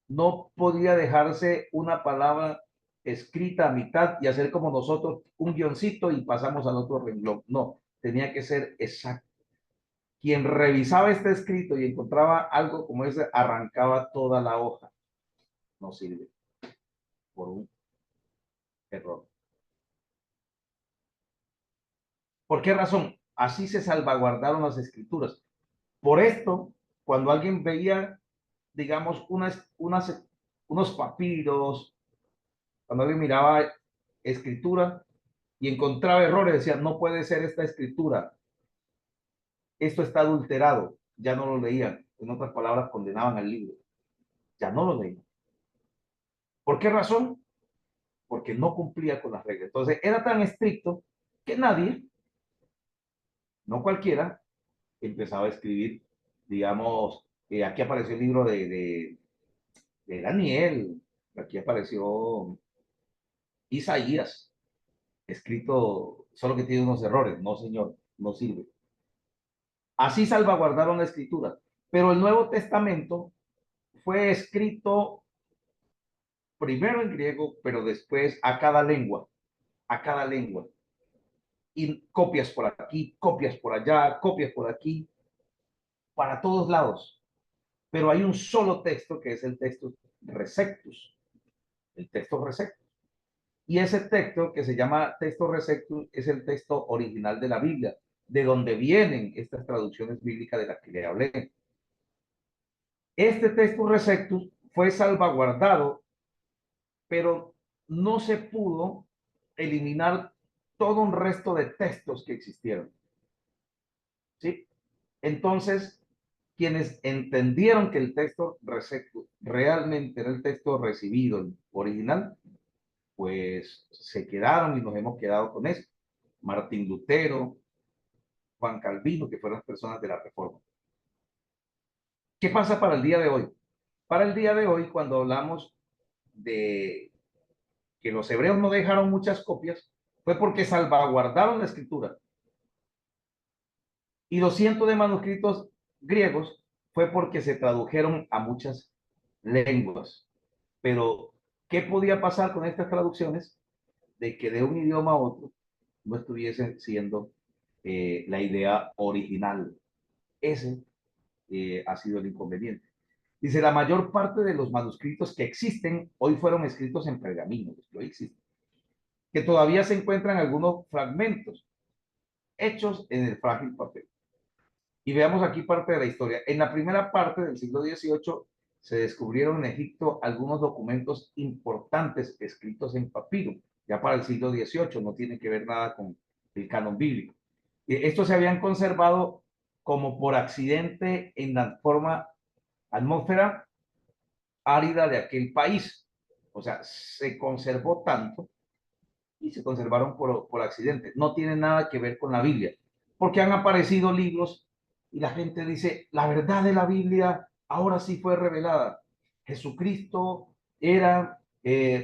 No podía dejarse una palabra escrita a mitad y hacer como nosotros un guioncito y pasamos al otro renglón. No, tenía que ser exacto. Quien revisaba este escrito y encontraba algo como ese, arrancaba toda la hoja. No sirve por un error. ¿Por qué razón? Así se salvaguardaron las escrituras. Por esto, cuando alguien veía, digamos, unos papiros, cuando alguien miraba escritura y encontraba errores, decía, no puede ser esta escritura. Esto está adulterado. ya no lo leían. En otras palabras, condenaban al libro. Ya no lo leían. ¿Por qué razón? Porque no cumplía con las reglas. Entonces, era tan estricto que nadie, no cualquiera, empezaba a escribir, digamos, aquí apareció el libro de Daniel, aquí apareció Isaías, escrito, solo que tiene unos errores. No, señor, no sirve. Así salvaguardaron la escritura. Pero el Nuevo Testamento fue escrito primero en griego, pero después a cada lengua, a cada lengua. Y copias por aquí, copias por allá, copias por aquí, para todos lados. Pero hay un solo texto que es el texto Receptus, el texto Receptus. Y ese texto que se llama texto Receptus es el texto original de la Biblia, de donde vienen estas traducciones bíblicas de las que le hablé. Este texto Receptus fue salvaguardado, pero no se pudo eliminar todo un resto de textos que existieron. ¿Sí? Entonces, quienes entendieron que el texto Receptus realmente era el texto recibido, el original, pues se quedaron y nos hemos quedado con eso. Martín Lutero, Juan Calvino, que fueron las personas de la Reforma. ¿Qué pasa para el día de hoy? Para el día de hoy, cuando hablamos de que los hebreos no dejaron muchas copias, fue porque salvaguardaron la escritura. Y los cientos de manuscritos griegos fue porque se tradujeron a muchas lenguas. Pero, ¿qué podía pasar con estas traducciones? De que de un idioma a otro no estuviesen siendo la idea original. Ese ha sido el inconveniente. Dice, la mayor parte de los manuscritos que existen hoy fueron escritos en pergaminos, que todavía se encuentran algunos fragmentos hechos en el frágil papel. Y veamos aquí parte de la historia. En la primera parte del siglo XVIII se descubrieron en Egipto algunos documentos importantes escritos en papiro, ya para el siglo XVIII, no tiene que ver nada con el canon bíblico. Estos se habían conservado como por accidente en la forma atmósfera árida de aquel país. O sea, se conservó tanto y se conservaron por accidente. No tiene nada que ver con la Biblia, porque han aparecido libros y la gente dice, la verdad de la Biblia ahora sí fue revelada. Jesucristo era,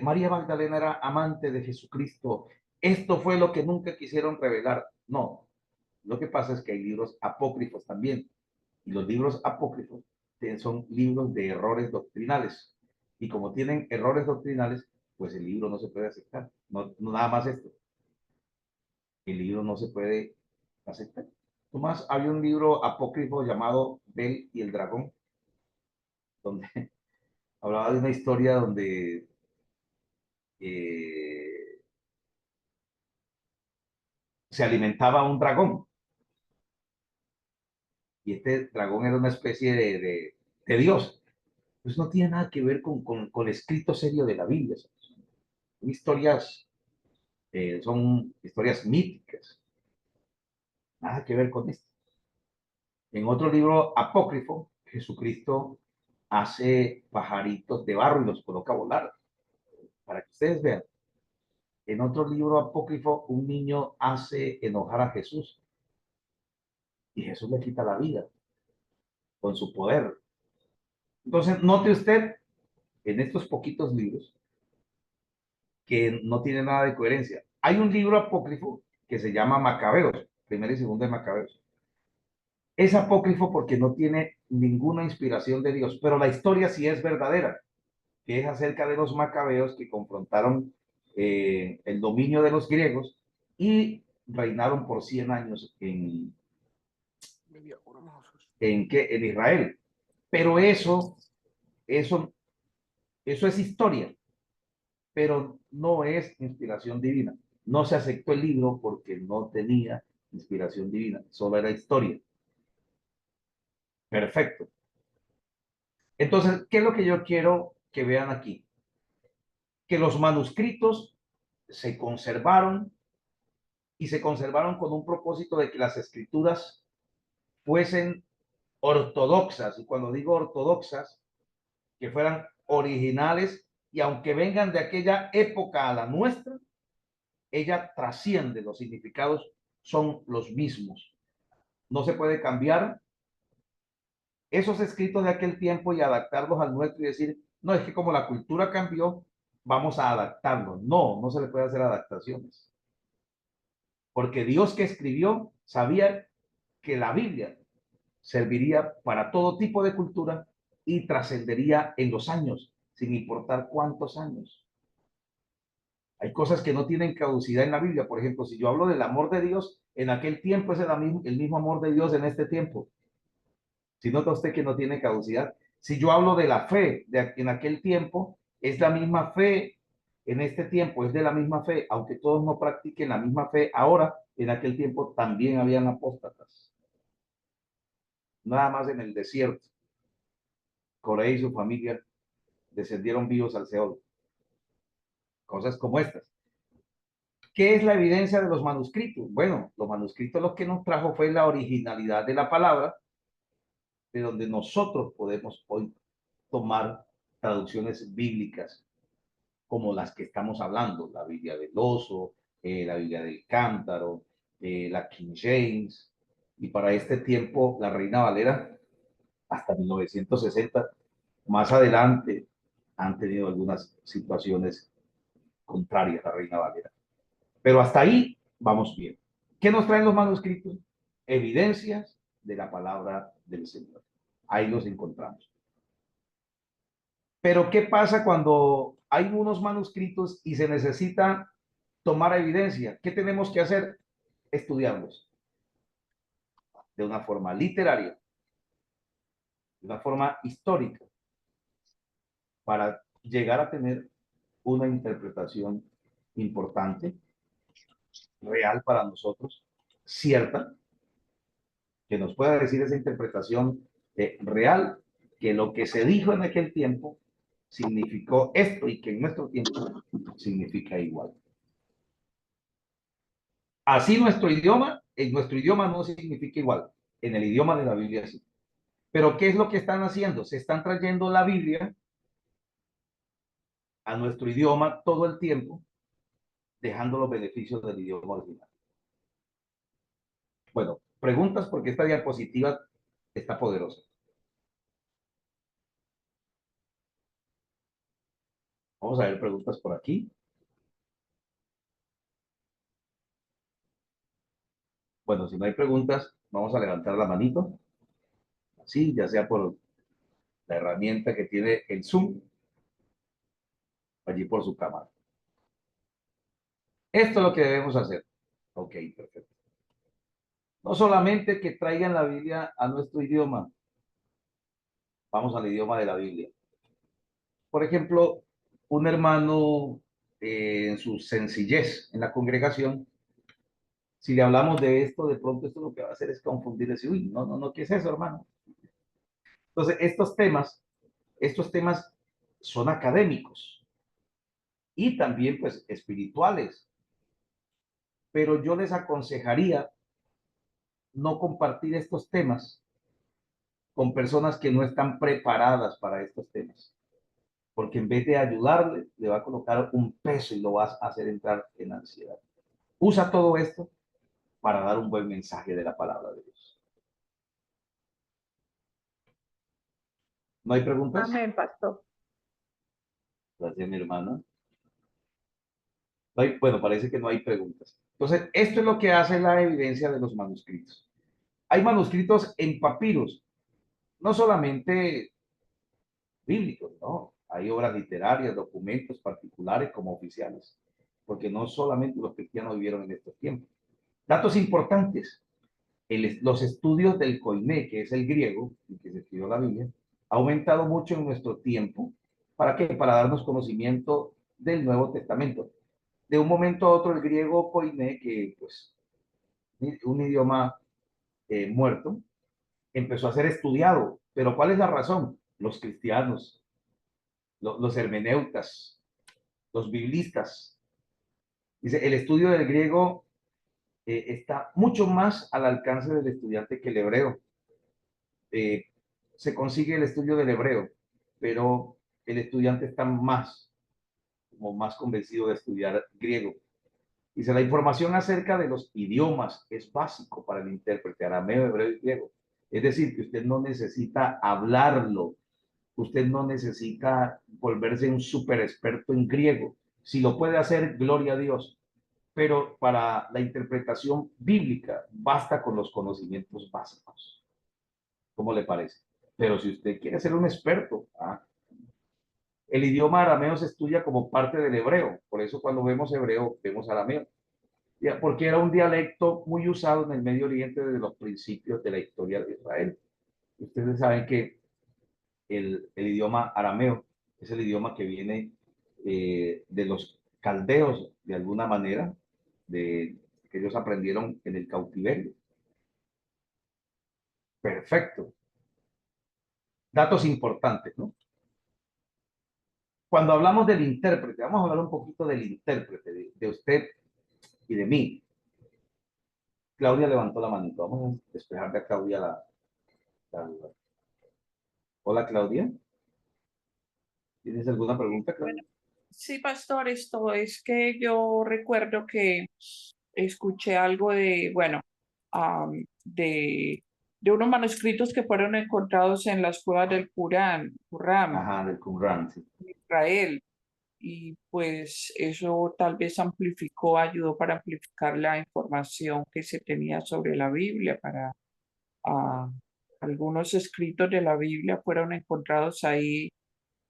María Magdalena era amante de Jesucristo. Esto fue lo que nunca quisieron revelar. No, lo que pasa es que hay libros apócrifos también. Y los libros apócrifos son libros de errores doctrinales. Y como tienen errores doctrinales, pues el libro no se puede aceptar. No, no nada más esto. El libro no se puede aceptar. Tomás, había un libro apócrifo llamado Bel y el dragón, donde hablaba de una historia donde se alimentaba un dragón. Y este dragón era una especie de dios. Pues no tiene nada que ver con el escrito serio de la Biblia. Son historias míticas. Nada que ver con esto. En otro libro apócrifo, Jesucristo hace pajaritos de barro y los coloca a volar, para que ustedes vean. En otro libro apócrifo, un niño hace enojar a Jesús y Jesús le quita la vida con su poder. Entonces, note usted en estos poquitos libros que no tiene nada de coherencia. Hay un libro apócrifo que se llama Macabeos, primero y segundo de Macabeos. Es apócrifo porque no tiene ninguna inspiración de Dios, pero la historia sí es verdadera, que es acerca de los macabeos que confrontaron el dominio de los griegos y reinaron por 100 años en Israel. Pero eso es historia, pero no es inspiración divina. No se aceptó el libro porque no tenía inspiración divina, solo era historia. Perfecto. Entonces, ¿qué es lo que yo quiero que vean aquí? Que los manuscritos se conservaron y se conservaron con un propósito de que las escrituras fuesen ortodoxas, y cuando digo ortodoxas, que fueran originales, y aunque vengan de aquella época a la nuestra, ella trasciende, los significados son los mismos. No se puede cambiar esos escritos de aquel tiempo y adaptarlos al nuestro y decir, no, es que como la cultura cambió, vamos a adaptarlo. No, no se le puede hacer adaptaciones. Porque Dios que escribió sabía que la Biblia serviría para todo tipo de cultura y trascendería en los años, sin importar cuántos años. Hay cosas que no tienen caducidad en la Biblia. Por ejemplo, si yo hablo del amor de Dios, en aquel tiempo es el mismo amor de Dios en este tiempo. Si nota usted que no tiene caducidad. Si yo hablo de la fe en aquel tiempo, es la misma fe en este tiempo, es de la misma fe, aunque todos no practiquen la misma fe ahora, en aquel tiempo también habían apóstatas. Nada más en el desierto. Coré y su familia descendieron vivos al Seol. Cosas como estas. ¿Qué es la evidencia de los manuscritos? Bueno, los manuscritos lo que nos trajo fue la originalidad de la palabra, de donde nosotros podemos hoy tomar traducciones bíblicas como las que estamos hablando, la Biblia del Oso, la Biblia del Cántaro, la King James, y para este tiempo la Reina Valera, hasta 1960, más adelante han tenido algunas situaciones contrarias a la Reina Valera. Pero hasta ahí vamos bien. ¿Qué nos traen los manuscritos? Evidencias de la palabra del Señor. Ahí los encontramos. Pero ¿qué pasa cuando hay unos manuscritos y se necesita tomar evidencia? ¿Qué tenemos que hacer? Estudiarlos de una forma literaria, de una forma histórica, para llegar a tener una interpretación importante, real para nosotros, cierta, que nos pueda decir esa interpretación real, que lo que se dijo en aquel tiempo significó esto y que en nuestro tiempo significa igual. Así nuestro idioma, en nuestro idioma no significa igual, en el idioma de la Biblia sí. Pero ¿qué es lo que están haciendo? Se están trayendo la Biblia a nuestro idioma todo el tiempo, dejando los beneficios del idioma original. Bueno, preguntas porque esta diapositiva está poderosa. Vamos a ver preguntas por aquí. Bueno, si no hay preguntas, vamos a levantar la manito. Así, ya sea por la herramienta que tiene el Zoom, allí por su cámara. Esto es lo que debemos hacer. Ok, perfecto. No solamente que traigan la Biblia a nuestro idioma, vamos al idioma de la Biblia. Por ejemplo, un hermano en su sencillez en la congregación, si le hablamos de esto, de pronto esto lo que va a hacer es confundir, decir, uy, no, ¿qué es eso, hermano? Entonces, estos temas son académicos y también, pues, espirituales. Pero yo les aconsejaría no compartir estos temas con personas que no están preparadas para estos temas. Porque en vez de ayudarle, le va a colocar un peso y lo vas a hacer entrar en ansiedad. Usa todo esto para dar un buen mensaje de la palabra de Dios. ¿No hay preguntas? Amén, pastor. Gracias, mi hermana. No hay, bueno, parece que no hay preguntas. Entonces, esto es lo que hace la evidencia de los manuscritos. Hay manuscritos en papiros, no solamente bíblicos, ¿no? Hay obras literarias, documentos particulares como oficiales, porque no solamente los cristianos vivieron en estos tiempos. Datos importantes. Los estudios del Koiné, que es el griego en que se escribió la Biblia, ha aumentado mucho en nuestro tiempo. ¿Para qué? Para darnos conocimiento del Nuevo Testamento. De un momento a otro, el griego Koiné, que pues un idioma muerto, empezó a ser estudiado. ¿Pero cuál es la razón? Los cristianos, los hermeneutas, los biblistas. Dice, el estudio del griego está mucho más al alcance del estudiante que el hebreo. eh, se consigue el estudio del hebreo, pero el estudiante está como más convencido de estudiar griego. Dice, la información acerca de los idiomas es básico para el intérprete, arameo, hebreo y griego. Es decir, que usted no necesita hablarlo, usted no necesita volverse un súper experto en griego. Si lo puede hacer, gloria a Dios. Pero para la interpretación bíblica basta con los conocimientos básicos. ¿Cómo le parece? Pero si usted quiere ser un experto, el idioma arameo se estudia como parte del hebreo. Por eso cuando vemos hebreo, vemos arameo. Porque era un dialecto muy usado en el Medio Oriente desde los principios de la historia de Israel. Ustedes saben que el idioma arameo es el idioma que viene de los caldeos, de alguna manera, que ellos aprendieron en el cautiverio. Perfecto. Datos importantes, ¿no? Cuando hablamos del intérprete, vamos a hablar un poquito del intérprete, de usted y de mí. Claudia levantó la manito. Vamos a despejar de a Claudia la... Hola, Claudia. ¿Tienes alguna pregunta, Claudia? Sí, pastor, esto es que yo recuerdo que escuché algo de, bueno, de unos manuscritos que fueron encontrados en las cuevas del Qumran, Ajá, del Qumran, sí. en Israel, y pues eso tal vez ayudó para amplificar la información que se tenía sobre la Biblia, para algunos escritos de la Biblia fueron encontrados ahí.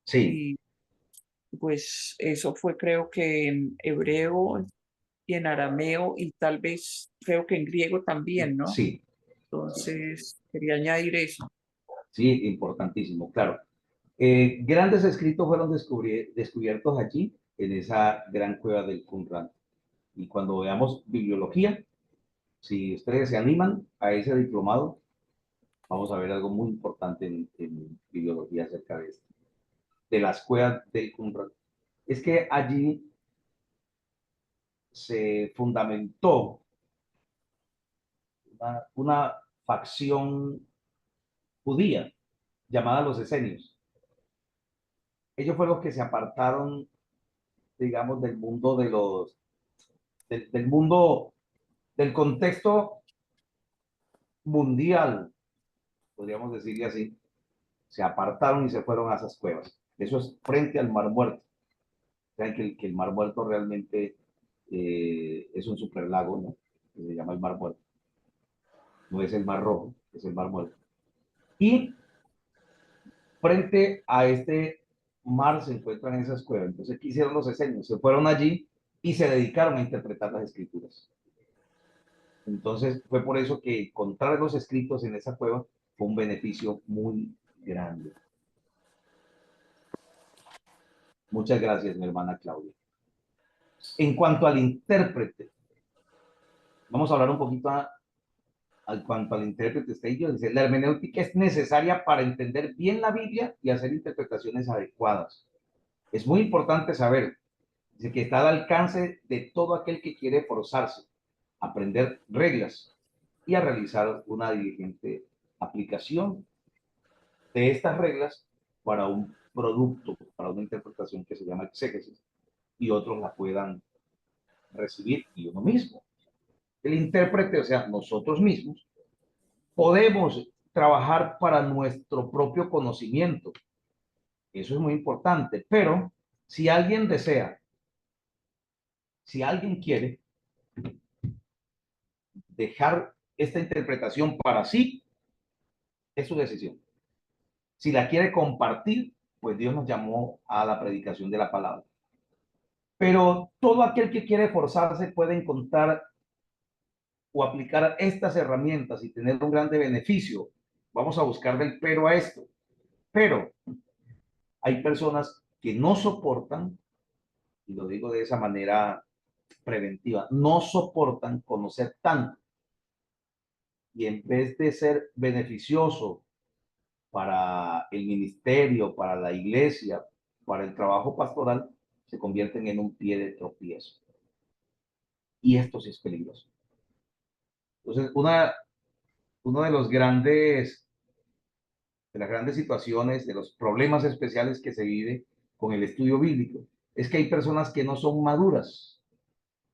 Sí. Y pues eso fue, creo que en hebreo y en arameo, y tal vez creo que en griego también, ¿no? Sí. Entonces, quería añadir eso. Sí, importantísimo, claro. Grandes escritos fueron descubiertos allí, en esa gran cueva del Qumran. Y cuando veamos bibliología, si ustedes se animan a ese diplomado, vamos a ver algo muy importante en bibliología acerca de esto, de las cuevas del Qumran. Es que allí se fundamentó una facción judía llamada los esenios. Ellos fueron los que se apartaron, digamos, del mundo del mundo, del contexto mundial, podríamos decirle así. Se apartaron y se fueron a esas cuevas. Eso es frente al Mar Muerto. Saben que el Mar Muerto realmente es un superlago, ¿no? Que se llama el Mar Muerto. No es el Mar Rojo, es el Mar Muerto. Y frente a este mar se encuentran esas cuevas. Entonces, ¿qué hicieron los esenios? Se fueron allí y se dedicaron a interpretar las escrituras. Entonces, fue por eso que encontrar los escritos en esa cueva fue un beneficio muy grande. Muchas gracias, mi hermana Claudia. En cuanto al intérprete, vamos a hablar un poquito al cuanto al intérprete. Dice, la hermenéutica es necesaria para entender bien la Biblia y hacer interpretaciones adecuadas. Es muy importante saber que está al alcance de todo aquel que quiere forzarse a aprender reglas y a realizar una diligente aplicación de estas reglas para un producto, para una interpretación que se llama exégesis, y otros la puedan recibir y uno mismo. El intérprete, o sea, nosotros mismos, podemos trabajar para nuestro propio conocimiento. Eso es muy importante, pero si alguien desea, si alguien quiere dejar esta interpretación para sí, es su decisión. Si la quiere compartir, pues Dios nos llamó a la predicación de la palabra. Pero todo aquel que quiere forzarse puede encontrar o aplicar estas herramientas y tener un grande beneficio. Vamos a buscar del pero a esto. Pero hay personas que no soportan, y lo digo de esa manera preventiva, no soportan conocer tanto. Y en vez de ser beneficioso para el ministerio, para la iglesia, para el trabajo pastoral, se convierten en un pie de tropiezo. Y esto sí es peligroso. Entonces, uno de los grandes de las grandes situaciones, de los problemas especiales que se vive con el estudio bíblico, es que hay personas que no son maduras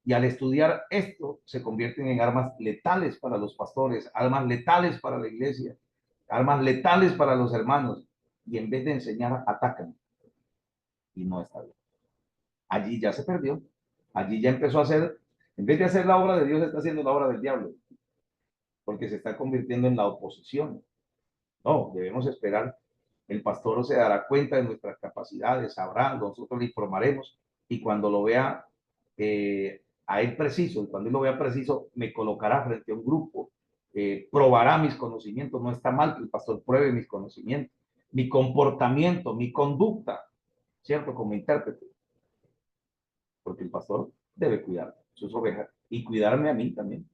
y al estudiar esto se convierten en armas letales para los pastores, armas letales para la iglesia, armas letales para los hermanos, y en vez de enseñar atacan, y no está bien. Allí ya se perdió, allí ya empezó a hacer, en vez de hacer la obra de Dios, está haciendo la obra del diablo, porque se está convirtiendo en la oposición. No, debemos esperar. El pastor se dará cuenta de nuestras capacidades, sabrá, nosotros le informaremos, y cuando lo vea a él preciso, y cuando él lo vea preciso, me colocará frente a un grupo, probará mis conocimientos. No está mal que el pastor pruebe mis conocimientos, mi comportamiento, mi conducta, ¿cierto? Como intérprete, porque el pastor debe cuidar sus ovejas y cuidarme a mí también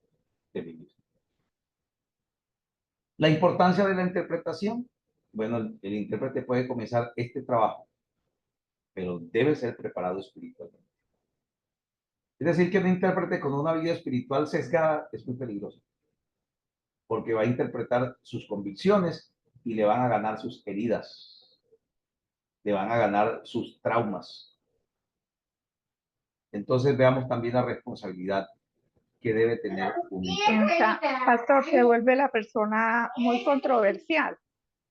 de mí mismo. La importancia de la interpretación. Bueno, el intérprete puede comenzar este trabajo, pero debe ser preparado espiritualmente. Es decir, que un intérprete con una vida espiritual sesgada es muy peligroso, porque va a interpretar sus convicciones y le van a ganar sus heridas, le van a ganar sus traumas. Entonces veamos también la responsabilidad que debe tener un intérprete. Pastor, se vuelve la persona muy controversial.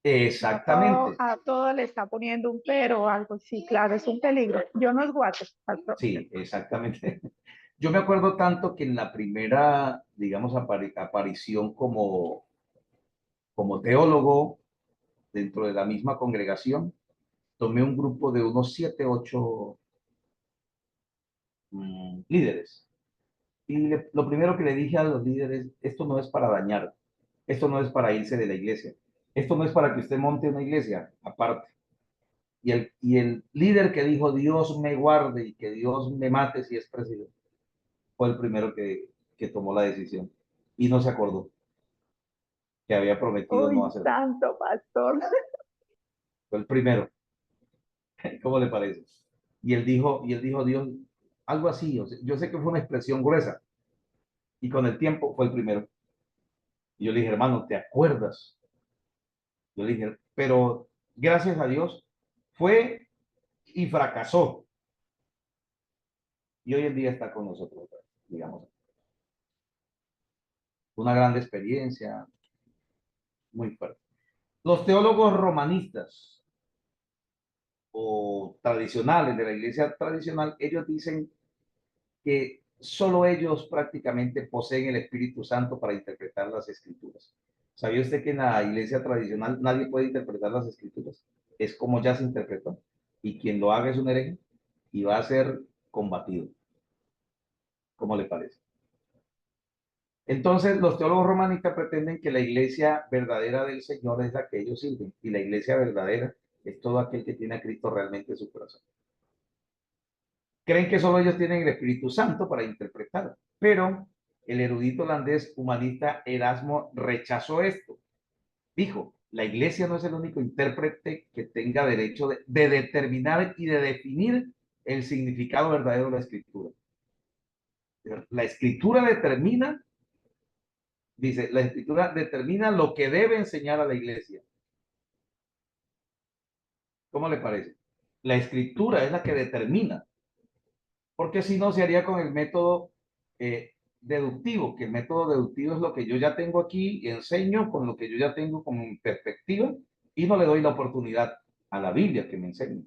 Exactamente. A todo le está poniendo un pero o algo. Sí, claro, es un peligro. Yo no esguato, pastor. Sí, exactamente. Yo me acuerdo tanto que en la primera, digamos, aparición como teólogo dentro de la misma congregación, tomé un grupo de unos 7, 8 líderes. Y lo primero que le dije a los líderes, esto no es para dañar, esto no es para irse de la iglesia, esto no es para que usted monte una iglesia aparte. Y el líder que dijo, Dios me guarde y que Dios me mate si es presidente, fue el primero que tomó la decisión y no se acordó que había prometido no hacerlo. Santo pastor. Fue el primero. ¿Cómo le parece? Y él dijo, Dios, algo así. O sea, yo sé que fue una expresión gruesa. Y con el tiempo fue el primero. Y yo le dije, hermano, ¿te acuerdas? Yo le dije, pero gracias a Dios fue y fracasó. Y hoy en día está con nosotros, digamos. Una gran experiencia, muy fuerte. Los teólogos romanistas o tradicionales de la iglesia tradicional, ellos dicen que solo ellos prácticamente poseen el Espíritu Santo para interpretar las escrituras. ¿Sabía usted que en la iglesia tradicional nadie puede interpretar las escrituras? Es como ya se interpretó. Y quien lo haga es un hereje y va a ser combatido. ¿Cómo le parece? Entonces, los teólogos romanistas pretenden que la iglesia verdadera del Señor es la que ellos sirven. Y la iglesia verdadera es todo aquel que tiene a Cristo realmente en su corazón. Creen que solo ellos tienen el Espíritu Santo para interpretar, pero el erudito holandés humanista Erasmo rechazó esto. Dijo, la iglesia no es el único intérprete que tenga derecho de determinar y de definir el significado verdadero de la escritura. La escritura determina, dice, la escritura determina lo que debe enseñar a la iglesia. ¿Cómo le parece? La escritura es la que determina, porque si no se haría con el método deductivo, que el método deductivo es lo que yo ya tengo aquí y enseño con lo que yo ya tengo como perspectiva y no le doy la oportunidad a la Biblia que me enseñe.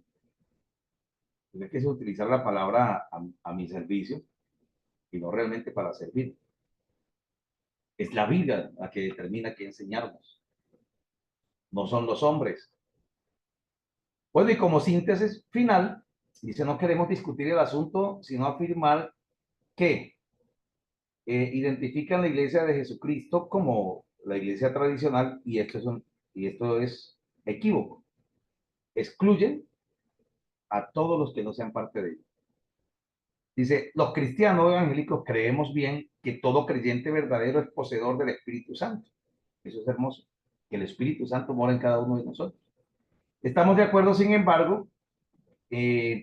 Es que es utilizar la palabra a mi servicio y no realmente para servir. Es la Biblia la que determina qué enseñarnos. No son los hombres. Bueno, y como síntesis final, dice, no queremos discutir el asunto, sino afirmar que identifican la iglesia de Jesucristo como la iglesia tradicional y esto es equívoco. Excluyen a todos los que no sean parte de ella. Dice, los cristianos evangélicos creemos bien que todo creyente verdadero es poseedor del Espíritu Santo. Eso es hermoso, que el Espíritu Santo mora en cada uno de nosotros. Estamos de acuerdo, sin embargo,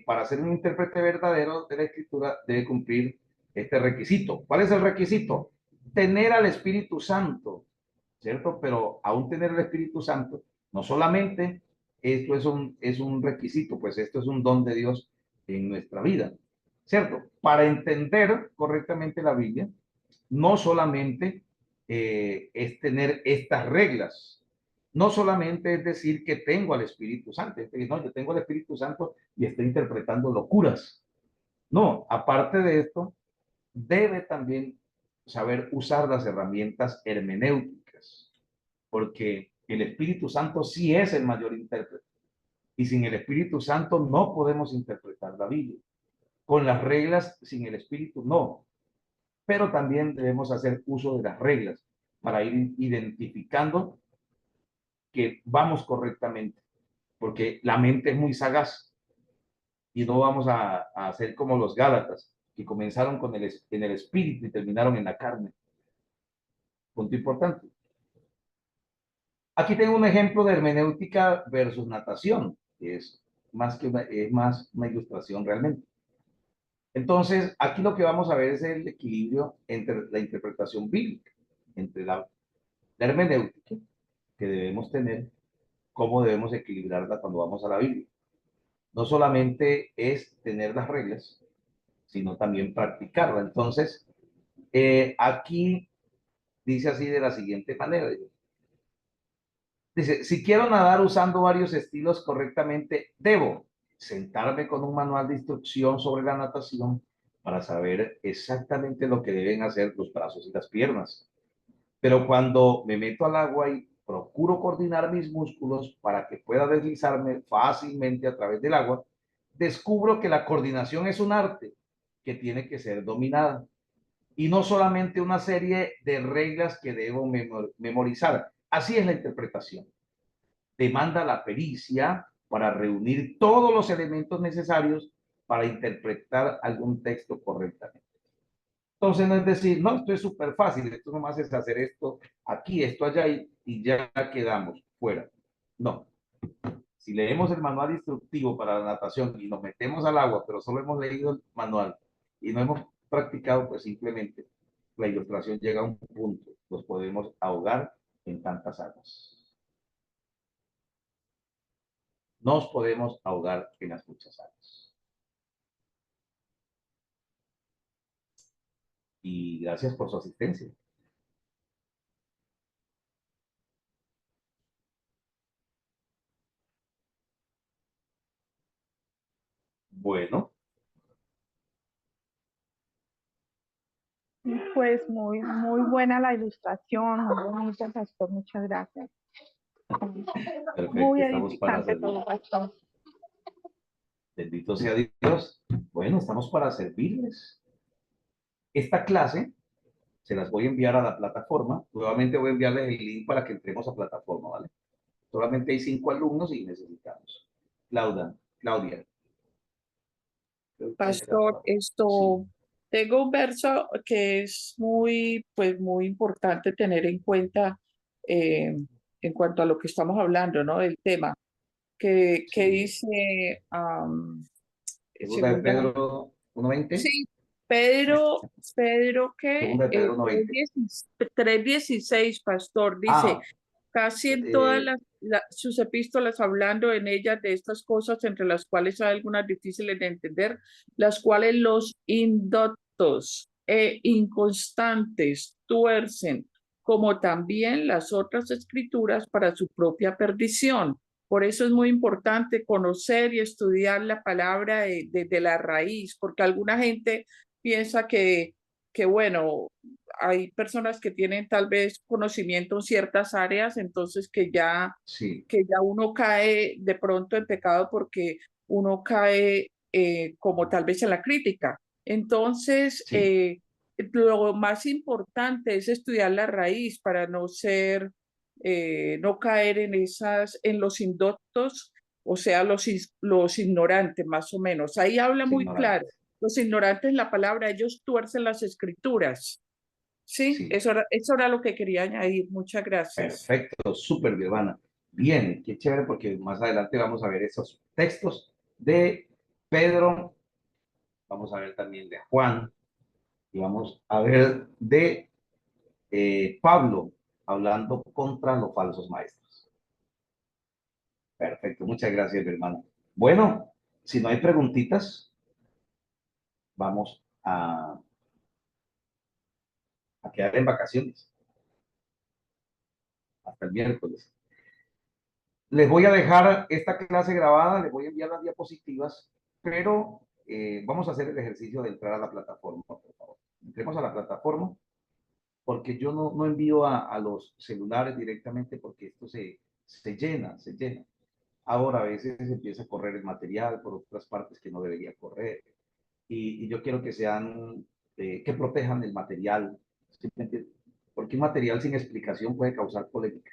para ser un intérprete verdadero de la Escritura debe cumplir este requisito. ¿Cuál es el requisito? Tener al Espíritu Santo, ¿cierto? Pero aún tener el Espíritu Santo, No solamente esto es un requisito, pues esto es un don de Dios en nuestra vida, ¿cierto? Para entender correctamente la Biblia, no solamente es tener estas reglas, no solamente es decir que tengo al Espíritu Santo, no, yo tengo al Espíritu Santo y estoy interpretando locuras. No, aparte de esto, debe también saber usar las herramientas hermenéuticas, porque el Espíritu Santo sí es el mayor intérprete. Y sin el Espíritu Santo no podemos interpretar la Biblia. Con las reglas, sin el Espíritu, no. Pero también debemos hacer uso de las reglas para ir identificando que vamos correctamente, porque la mente es muy sagaz y no vamos a hacer como los Gálatas, que comenzaron en el Espíritu y terminaron en la carne. Punto importante. Aquí tengo un ejemplo de hermenéutica versus natación, que es más una ilustración realmente. Entonces, aquí lo que vamos a ver es el equilibrio entre la interpretación bíblica, entre la hermenéutica que debemos tener, cómo debemos equilibrarla cuando vamos a la Biblia. No solamente es tener las reglas, sino también practicarla. Entonces, aquí dice así de la siguiente manera. Dice, si quiero nadar usando varios estilos correctamente, debo sentarme con un manual de instrucción sobre la natación para saber exactamente lo que deben hacer los brazos y las piernas. Pero cuando me meto al agua y procuro coordinar mis músculos para que pueda deslizarme fácilmente a través del agua, descubro que la coordinación es un arte que tiene que ser dominada y no solamente una serie de reglas que debo memorizar. Así es la interpretación. Demanda la pericia para reunir todos los elementos necesarios para interpretar algún texto correctamente. Entonces no es decir, no, esto es súper fácil, esto nomás es hacer esto aquí, esto allá y ya quedamos fuera. No. Si leemos el manual instructivo para la natación y nos metemos al agua, pero solo hemos leído el manual y no hemos practicado, pues simplemente la ilustración llega a un punto, nos podemos ahogar en tantas aguas. Nos podemos ahogar en las muchas aguas. Y gracias por su asistencia. Bueno, Pues muy buena la ilustración, muy bonita, pastor, muchas gracias. perfecto, Muy estamos para edificante servir. todo, pastor. Bendito sea Dios. Bueno, estamos para servirles. Esta clase se las voy a enviar a la plataforma. Nuevamente voy a enviarles el link para que entremos a plataforma, ¿vale? Solamente hay 5 alumnos y necesitamos. Claudia. Pastor, Sí, tengo un verso que es pues muy importante tener en cuenta en cuanto a lo que estamos hablando, ¿no? Del tema, que sí. dice, Segunda de segunda, Pedro 1:20. sí, Pedro que Segunda de Pedro 1:20. 3:16, pastor, dice, Ah, casi en todas sus epístolas hablando en ellas de estas cosas, entre las cuales hay algunas difíciles de entender, las cuales los indoctos e inconstantes tuercen, como también las otras escrituras para su propia perdición. Por eso es muy importante conocer y estudiar la palabra de la raíz, porque alguna gente piensa que bueno, hay personas que tienen tal vez conocimiento en ciertas áreas, entonces sí, que ya uno cae de pronto en pecado porque uno cae como tal vez en la crítica. Entonces, sí. lo más importante es estudiar la raíz para no caer en los indoctos, o sea, los ignorantes, más o menos. Ahí habla muy claro. Ignorantes. Los ignorantes, la palabra, ellos tuercen las escrituras. Sí, Sí. eso era lo que quería añadir. Muchas gracias. Perfecto, súper, Giovanna. Bien, qué chévere porque más adelante vamos a ver esos textos de Pedro, vamos a ver también de Juan y vamos a ver de Pablo hablando contra los falsos maestros. Perfecto, muchas gracias, mi hermano. Bueno, si no hay preguntitas, vamos a quedar en vacaciones hasta el miércoles. Les voy a dejar esta clase grabada, les voy a enviar las diapositivas, pero vamos a hacer el ejercicio de entrar a la plataforma, por favor. Entremos a la plataforma, porque yo no envío a los celulares directamente, porque esto se llena. Ahora a veces empieza a correr el material por otras partes que no debería correr. Y yo quiero que sean, que protejan el material, simplemente porque un material sin explicación puede causar polémica.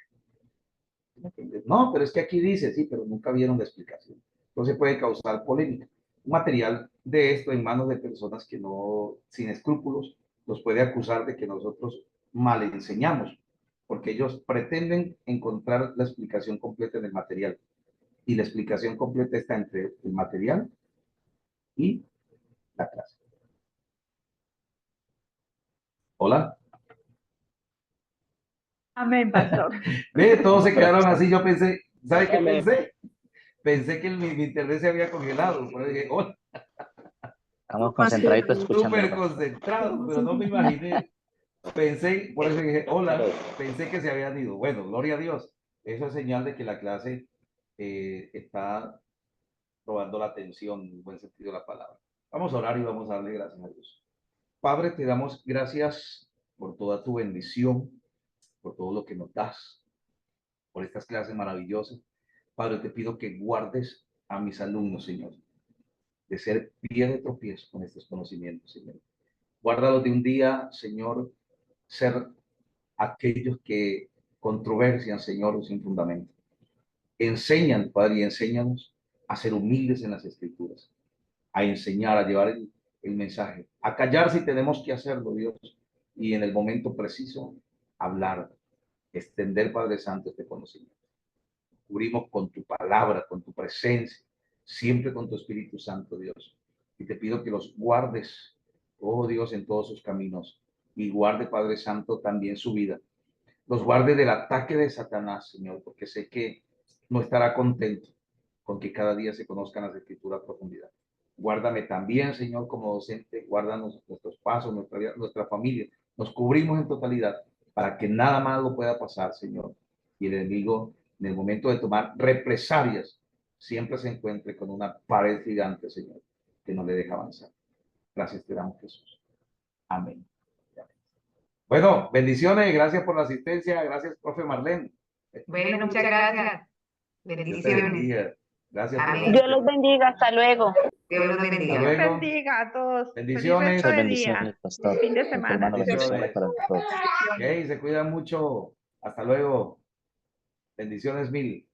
No, pero es que aquí dice, sí, pero nunca vieron la explicación. Entonces puede causar polémica. Un material de esto en manos de personas que no, sin escrúpulos, los puede acusar de que nosotros mal enseñamos, porque ellos pretenden encontrar la explicación completa en el material. Y la explicación completa está entre el material y la clase. Hola. Amén, pastor. Ve, todos se quedaron así. Yo pensé, ¿sabe qué pensé? Pensé que mi internet se había congelado. Por eso dije, hola. Estamos concentraditos escuchando. Súper concentrados, pero no me imaginé. Pensé, por eso dije, hola, pensé que se habían ido. Bueno, gloria a Dios. Eso es señal de que la clase está robando la atención, en el buen sentido de la palabra. Vamos a orar y vamos a darle gracias a Dios. Padre, te damos gracias por toda tu bendición, por todo lo que nos das, por estas clases maravillosas. Padre, te pido que guardes a mis alumnos, Señor, de ser pie de tropiezo con estos conocimientos, Señor. Guárdalos de un día, Señor, ser aquellos que controversian, Señor, sin fundamento. Enseñan, Padre, y enséñanos a ser humildes en las Escrituras, a enseñar, a llevar el mensaje, a callar si tenemos que hacerlo, Dios, y en el momento preciso, hablar, extender, Padre Santo, este conocimiento. Cubrimos con tu palabra, con tu presencia, siempre con tu Espíritu Santo, Dios. Y te pido que los guardes, oh Dios, en todos sus caminos. Y guarde, Padre Santo, también su vida. Los guarde del ataque de Satanás, Señor, porque sé que no estará contento con que cada día se conozcan las Escrituras a profundidad. Guárdame también, Señor, como docente, guárdanos nuestros pasos, nuestra familia. Nos cubrimos en totalidad para que nada malo pueda pasar, Señor. Y el enemigo, en el momento de tomar represalias, siempre se encuentre con una pared gigante, Señor, que no le deja avanzar. Gracias te damos, Jesús. Amén. Bueno, bendiciones, gracias por la asistencia, gracias, profe Marlene. Bueno, muchas gracias. Bendiciones. Gracias. Amén. Dios los bendiga, hasta luego. Dios los bendiga. Hasta luego. Bendiga a todos. Bendiciones. Feliz resto de Bendiciones, día. pastor. Fin de Tu semana. hermano, bendiciones para todos. Ok, se cuidan mucho. Hasta luego. Bendiciones mil.